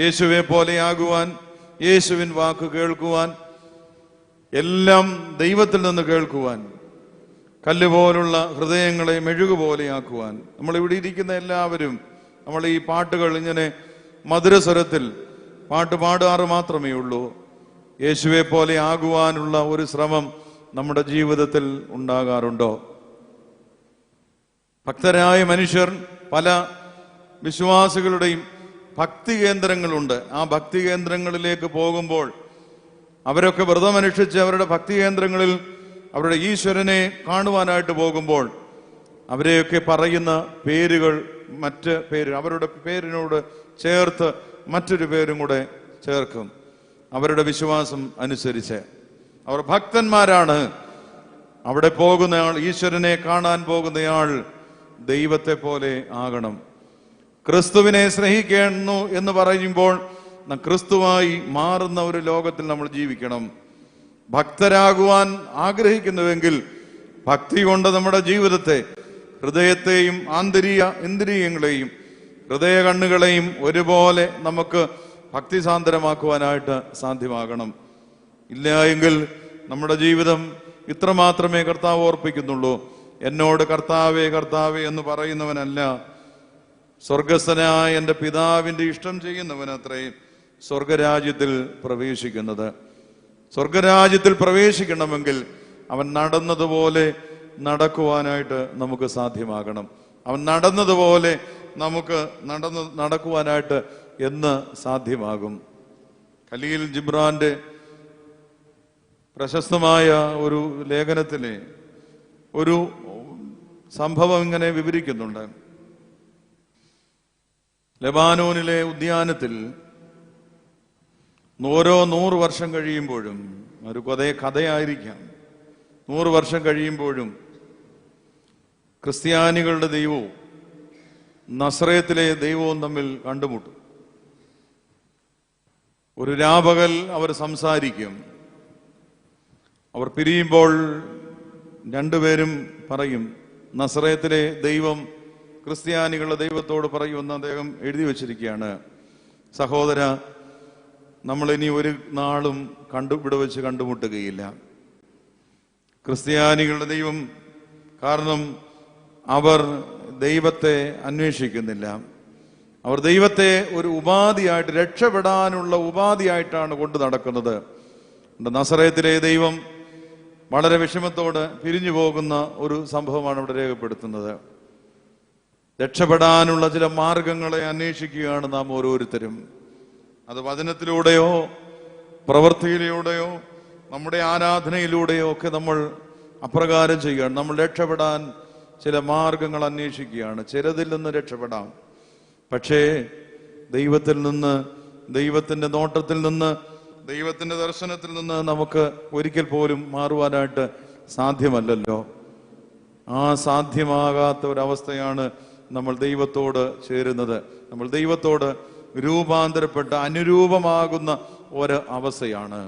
S1: യേശുവെ പോലെയാകുവാൻ, യേശുവിൻ വാക്ക് കേൾക്കുവാൻ, എല്ലാം ദൈവത്തിൽ നിന്ന് കേൾക്കുവാൻ, കല്ലുപോലുള്ള ഹൃദയങ്ങളെ മെഴുകുപോലെയാക്കുവാൻ. നമ്മളിവിടെ ഇരിക്കുന്ന എല്ലാവരും നമ്മൾ ഈ പാട്ടുകൾ ഇങ്ങനെ മധുരസ്വരത്തിൽ പാട്ട് പാടാറ് മാത്രമേ ഉള്ളൂ. യേശുവെ പോലെ ആകുവാനുള്ള ഒരു ശ്രമം നമ്മുടെ ജീവിതത്തിൽ ഉണ്ടാകാറുണ്ടോ? ഭക്തരായ മനുഷ്യർ, പല വിശ്വാസികളുടെയും ഭക്തി കേന്ദ്രങ്ങളുണ്ട്. ആ ഭക്തി കേന്ദ്രങ്ങളിലേക്ക് പോകുമ്പോൾ അവരൊക്കെ വ്രതമനുഷ്ഠിച്ച് അവരുടെ ഭക്തി കേന്ദ്രങ്ങളിൽ അവരുടെ ഈശ്വരനെ കാണുവാനായിട്ട് പോകുമ്പോൾ അവരെയൊക്കെ പറയുന്ന പേരുകൾ മറ്റ് പേര്, അവരുടെ പേരിനോട് ചേർത്ത് മറ്റൊരു പേരും കൂടെ ചേർക്കും. അവരുടെ വിശ്വാസം അനുസരിച്ച് അവർ ഭക്തന്മാരാണ്. അവിടെ പോകുന്നയാൾ, ഈശ്വരനെ കാണാൻ പോകുന്നയാൾ ദൈവത്തെ പോലെ ആകണം. ക്രിസ്തുവിനെ സ്നേഹിക്കുന്നു എന്ന് പറയുമ്പോൾ ക്രിസ്തുവായി മാറുന്ന ഒരു ലോകത്തിൽ നമ്മൾ ജീവിക്കണം. ഭക്തരാകുവാൻ ആഗ്രഹിക്കുന്നുവെങ്കിൽ ഭക്തി കൊണ്ട് നമ്മുടെ ജീവിതത്തെ, ഹൃദയത്തെയും ആന്തരിക ഇന്ദ്രിയങ്ങളെയും ഹൃദയ കണ്ണുകളെയും ഒരുപോലെ നമുക്ക് ഭക്തിസാന്ദ്രമാക്കുവാനായിട്ട് സാധ്യമാകണം. ഇല്ല എങ്കിൽ നമ്മുടെ ജീവിതം ഇത്രമാത്രമേ കർത്താവ് ഓർപ്പിക്കുന്നുള്ളൂ. എന്നോട് കർത്താവേ കർത്താവേ എന്ന് പറയുന്നവനല്ല, സ്വർഗസ്ഥനായ എൻ്റെ പിതാവിൻ്റെ ഇഷ്ടം ചെയ്യുന്നവനത്രേ സ്വർഗരാജ്യത്തിൽ പ്രവേശിക്കുന്നത്. സ്വർഗരാജ്യത്തിൽ പ്രവേശിക്കണമെങ്കിൽ അവൻ നടന്നതുപോലെ നടക്കുവാനായിട്ട് നമുക്ക് സാധ്യമാകണം. അവൻ നടന്നതുപോലെ നമുക്ക് നടക്കുവാനായിട്ട് എന്ന് സാധ്യമാകും? ഖലീൽ ജിബ്രാന്റെ പ്രശസ്തമായ ഒരു ലേഖനത്തിലെ ഒരു സംഭവം ഇങ്ങനെ വിവരിക്കുന്നുണ്ട്. ലെബാനോനിലെ ഉദ്യാനത്തിൽ ഓരോ 100 വർഷം കഴിയുമ്പോഴും, ഒരു കഥയായിരിക്കാം, 100 വർഷം കഴിയുമ്പോഴും ക്രിസ്ത്യാനികളുടെ ദൈവവും നസ്രയത്തിലെ ദൈവവും തമ്മിൽ കണ്ടുമുട്ടും. ഒരു രാപകൽ അവർ സംസാരിക്കും. അവർ പിരിയുമ്പോൾ രണ്ടുപേരും പറയും, നസ്രയത്തിലെ ദൈവം ക്രിസ്ത്യാനികളുടെ ദൈവത്തോട് പറയുമെന്ന് അദ്ദേഹം എഴുതി വച്ചിരിക്കുകയാണ്. സഹോദര, നമ്മളിനി ഒരു നാളും ഇവിടെ വെച്ച് കണ്ടുമുട്ടുകയില്ല. ക്രിസ്ത്യാനികളുടെ ദൈവം, കാരണം അവർ ദൈവത്തെ അന്വേഷിക്കുന്നില്ല. അവർ ദൈവത്തെ ഒരു ഉപാധിയായിട്ട്, രക്ഷപ്പെടാനുള്ള ഉപാധിയായിട്ടാണ് കൊണ്ടു നടക്കുന്നത്. നസറേത്തിലെ ദൈവം വളരെ വിഷമത്തോട് പിരിഞ്ഞു പോകുന്ന ഒരു സംഭവമാണ് ഇവിടെ രേഖപ്പെടുത്തുന്നത്. രക്ഷപ്പെടാനുള്ള ചില മാർഗങ്ങളെ അന്വേഷിക്കുകയാണ് നാം ഓരോരുത്തരും. അത് വചനത്തിലൂടെയോ പ്രവൃത്തിയിലൂടെയോ നമ്മുടെ ആരാധനയിലൂടെയോ ഒക്കെ നമ്മൾ അപ്രകാരം ചെയ്യുകയാണ്. നമ്മൾ രക്ഷപ്പെടാൻ ചില മാർഗങ്ങൾ അന്വേഷിക്കുകയാണ്. ചിലതിൽ നിന്ന് രക്ഷപ്പെടാം, പക്ഷേ ദൈവത്തിൽ നിന്ന്, ദൈവത്തിന്റെ നോട്ടത്തിൽ നിന്ന്, ദൈവത്തിന്റെ ദർശനത്തിൽ നിന്ന് നമുക്ക് ഒരിക്കൽ പോലും മാറുവാനായിട്ട് സാധ്യമല്ലല്ലോ. ആ സാധ്യമാകാത്ത ഒരവസ്ഥയാണ് നമ്മൾ ദൈവത്തോട് ചേരുന്നത്. നമ്മൾ ദൈവത്തോട് രൂപാന്തരപ്പെട്ട അനുരൂപമാകുന്ന ഒരു അവസ്ഥയാണ്.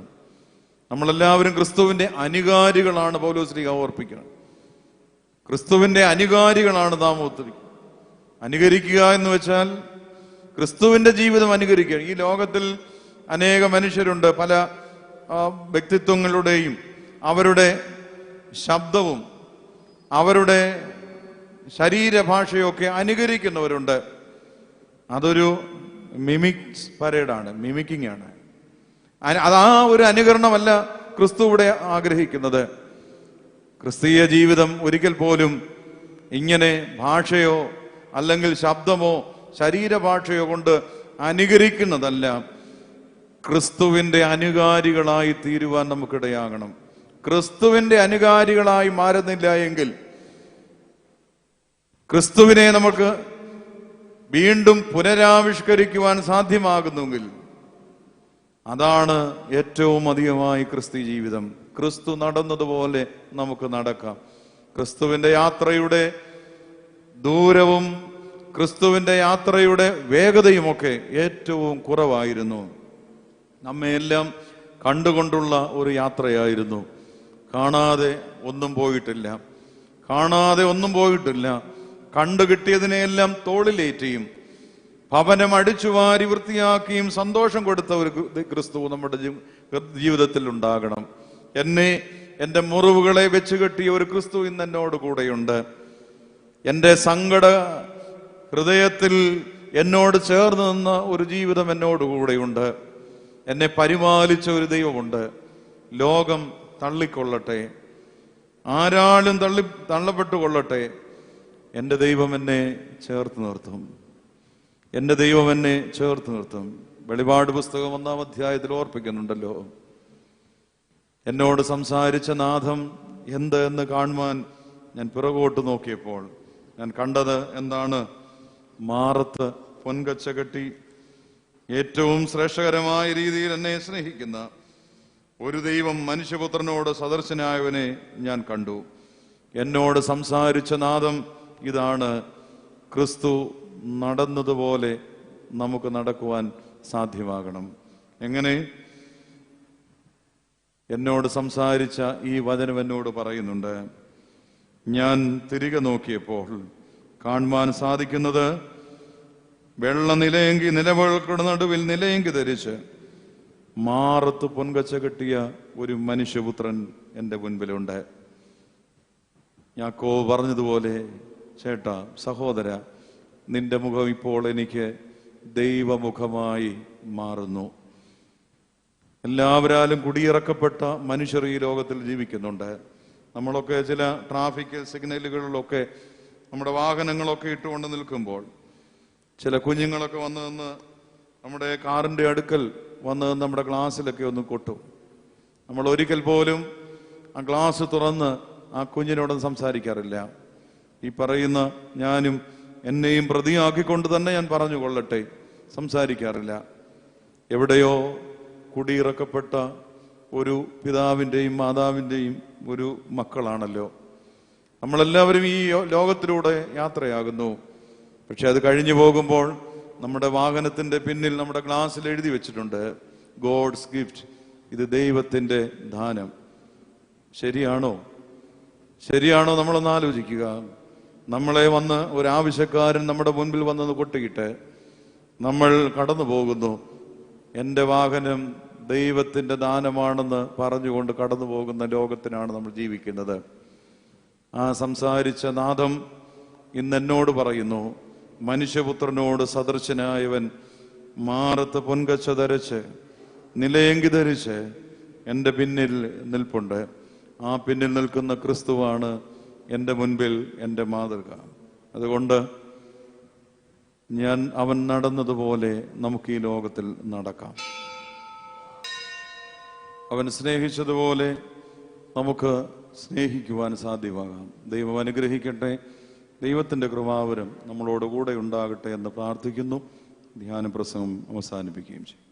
S1: നമ്മളെല്ലാവരും ക്രിസ്തുവിന്റെ അനുകാരികളാണ്. പൗലോസ് ഓർപ്പിക്കണം, ക്രിസ്തുവിന്റെ അനുകാരികളാണ് നാം. ഒത്തിരി അനുകരിക്കുക എന്ന് വെച്ചാൽ ക്രിസ്തുവിന്റെ ജീവിതം അനുകരിക്കുക. ഈ ലോകത്തിൽ അനേക മനുഷ്യരുണ്ട്, പല വ്യക്തിത്വങ്ങളുടെയും അവരുടെ ശബ്ദവും അവരുടെ ശരീരഭാഷയൊക്കെ അനുകരിക്കുന്നവരുണ്ട്. അതൊരു മിമിക്സ് പരേഡാണ്, മിമിക്കിംഗ് ആണ്. അത് ആ ഒരു അനുകരണമല്ല ക്രിസ്തു ഇവിടെ ആഗ്രഹിക്കുന്നത്. ക്രിസ്തീയ ജീവിതം ഒരിക്കൽ പോലും ഇങ്ങനെ ഭാഷയോ അല്ലെങ്കിൽ ശബ്ദമോ ശരീരഭാഷയോ കൊണ്ട് അനുകരിക്കുന്നതല്ല. ക്രിസ്തുവിന്റെ അനുകാരികളായി തീരുവാൻ നമുക്കിടയാകണം. ക്രിസ്തുവിന്റെ അനുകാരികളായി മാറുന്നില്ല എങ്കിൽ, ക്രിസ്തുവിനെ നമുക്ക് വീണ്ടും പുനരാവിഷ്കരിക്കുവാൻ സാധ്യമാകുന്നെങ്കിൽ, അതാണ് ഏറ്റവും അധികമായി ക്രിസ്തീയ ജീവിതം. ക്രിസ്തു നടന്നതുപോലെ നമുക്ക് നടക്കാം. ക്രിസ്തുവിന്റെ യാത്രയുടെ ദൂരവും ക്രിസ്തുവിന്റെ യാത്രയുടെ വേഗതയുമൊക്കെ ഏറ്റവും കുറവായിരുന്നു. നമ്മയെല്ലാം കണ്ടുകൊണ്ടുള്ള ഒരു യാത്രയായിരുന്നു. കാണാതെ ഒന്നും പോയിട്ടില്ല. കണ്ടു കിട്ടിയതിനെയെല്ലാം തോളിലേറ്റിയും ഭവനം അടിച്ചുവാരി വൃത്തിയാക്കിയും സന്തോഷം കൊടുത്ത ഒരു ക്രിസ്തു നമ്മുടെ ജീവിതത്തിൽ ഉണ്ടാകണം. എൻ്റെ മുറിവുകളെ വെച്ച് കെട്ടിയ ഒരു ക്രിസ്തു ഇന്ന് എന്നോട് കൂടെയുണ്ട്. എൻ്റെ സങ്കട ഹൃദയത്തിൽ എന്നോട് ചേർന്ന് നിന്ന ഒരു ജീവിതം എന്നോട് കൂടെയുണ്ട്. എന്നെ പരിപാലിച്ച ഒരു ദൈവമുണ്ട്. ലോകം തള്ളിക്കൊള്ളട്ടെ, ആരാളും തള്ളപ്പെട്ടുകൊള്ളട്ടെ, എൻ്റെ ദൈവം എന്നെ ചേർത്ത് നിർത്തും. എൻ്റെ ദൈവം എന്നെ ചേർത്ത് നിർത്തും. വെളിപാട് പുസ്തകം 1-ാം അധ്യായത്തിൽ ഓർപ്പിക്കുന്നുണ്ടല്ലോ, എന്നോട് സംസാരിച്ച നാഥം എന്ത് എന്ന് കാണുവാൻ ഞാൻ പിറകോട്ട് നോക്കിയപ്പോൾ ഞാൻ കണ്ടത് എന്താണ്? മാറത്ത് പൊൻകച്ച കെട്ടി ഏറ്റവും ശ്രേഷ്ഠകരമായ രീതിയിൽ എന്നെ സ്നേഹിക്കുന്ന ഒരു ദൈവം, മനുഷ്യപുത്രനോട് സദർശനായവനെ ഞാൻ കണ്ടു. എന്നോട് സംസാരിച്ച നാദം ഇതാണ്. ക്രിസ്തു നടന്നതുപോലെ നമുക്ക് നടക്കുവാൻ സാധ്യമാകണം. എങ്ങനെ? എന്നോട് സംസാരിച്ച ഈ വചനം എന്നോട് പറയുന്നുണ്ട്, ഞാൻ തിരികെ നോക്കിയപ്പോൾ കാണുവാൻ സാധിക്കുന്നത് വെള്ള നിലവൾക്കുടെ നടുവിൽ നിലയെങ്കി ധരിച്ച് മാറത്ത് പൊൻകച്ച കെട്ടിയ ഒരു മനുഷ്യപുത്രൻ എൻ്റെ മുൻപിലുണ്ട്. യാക്കോബ് പറഞ്ഞതുപോലെ, ചേട്ടാ, സഹോദര, നിന്റെ മുഖം ഇപ്പോൾ എനിക്ക് ദൈവമുഖമായി മാറുന്നു. എല്ലാവരാലും കുടിയിറക്കപ്പെട്ട മനുഷ്യർ ഈ ലോകത്തിൽ ജീവിക്കുന്നുണ്ട്. നമ്മളൊക്കെ ചില ട്രാഫിക് സിഗ്നലുകളിലൊക്കെ നമ്മുടെ വാഹനങ്ങളൊക്കെ ഇട്ടുകൊണ്ട് നിൽക്കുമ്പോൾ ചില കുഞ്ഞുങ്ങളൊക്കെ വന്ന് നിന്ന് നമ്മുടെ കാറിൻ്റെ അടുക്കൽ വന്ന് നമ്മുടെ ഗ്ലാസ്സിലൊക്കെ ഒന്ന് കൊട്ടും. നമ്മൾ ഒരിക്കൽ പോലും ആ ഗ്ലാസ് തുറന്ന് ആ കുഞ്ഞിനോടൊന്നും സംസാരിക്കാറില്ല. ഈ പറയുന്ന ഞാനും എന്നെയും പ്രതിയാക്കിക്കൊണ്ട് തന്നെ ഞാൻ പറഞ്ഞു കൊള്ളട്ടെ, സംസാരിക്കാറില്ല. എവിടെയോ കുടിയിറക്കപ്പെട്ട ഒരു പിതാവിൻ്റെയും മാതാവിൻ്റെയും ഒരു മക്കളാണല്ലോ നമ്മളെല്ലാവരും. ഈ ലോകത്തിലൂടെ യാത്രയാകുന്നു. പക്ഷെ അത് കഴിഞ്ഞു പോകുമ്പോൾ നമ്മുടെ വാഹനത്തിൻ്റെ പിന്നിൽ നമ്മുടെ ഗ്ലാസ്സിൽ എഴുതി വെച്ചിട്ടുണ്ട്, ഗോഡ്സ് ഗിഫ്റ്റ്, ഇത് ദൈവത്തിൻ്റെ ദാനം. ശരിയാണോ? നമ്മളൊന്ന് ആലോചിക്കുക. നമ്മളെ വന്ന് ഒരാവശ്യക്കാരൻ നമ്മുടെ മുൻപിൽ വന്നത് കൊട്ടിയിട്ട് നമ്മൾ കടന്നു പോകുന്നു. എൻ്റെ വാഹനം ദൈവത്തിൻ്റെ ദാനമാണെന്ന് പറഞ്ഞുകൊണ്ട് കടന്നു പോകുന്ന ലോകത്തിനാണ് നമ്മൾ ജീവിക്കുന്നത്. ആ സംസാരിച്ച നാദം ഇന്ന് എന്നോട് പറയുന്നു, മനുഷ്യപുത്രനോട് സദൃശനായവൻ മാറത്ത് പൊൻകച്ച ധരിച്ച് നിലയെങ്കി ധരിച്ച് എൻ്റെ പിന്നിൽ നിൽപ്പുണ്ട്. ആ പിന്നിൽ നിൽക്കുന്ന ക്രിസ്തുവാണ് എൻ്റെ മുൻപിൽ എൻ്റെ മാതൃക. അതുകൊണ്ട് അവൻ നടന്നതുപോലെ നമുക്ക് ഈ ലോകത്തിൽ നടക്കാം. അവൻ സ്നേഹിച്ചതുപോലെ നമുക്ക് സ്നേഹിക്കുവാൻ സാധ്യമാകാം. ദൈവം അനുഗ്രഹിക്കട്ടെ. ദൈവത്തിൻ്റെ കൃപാവരം നമ്മളോട് കൂടെ ഉണ്ടാകട്ടെ എന്ന് പ്രാർത്ഥിക്കുന്നു. ധ്യാന പ്രസംഗം അവസാനിപ്പിക്കുകയും ചെയ്യും.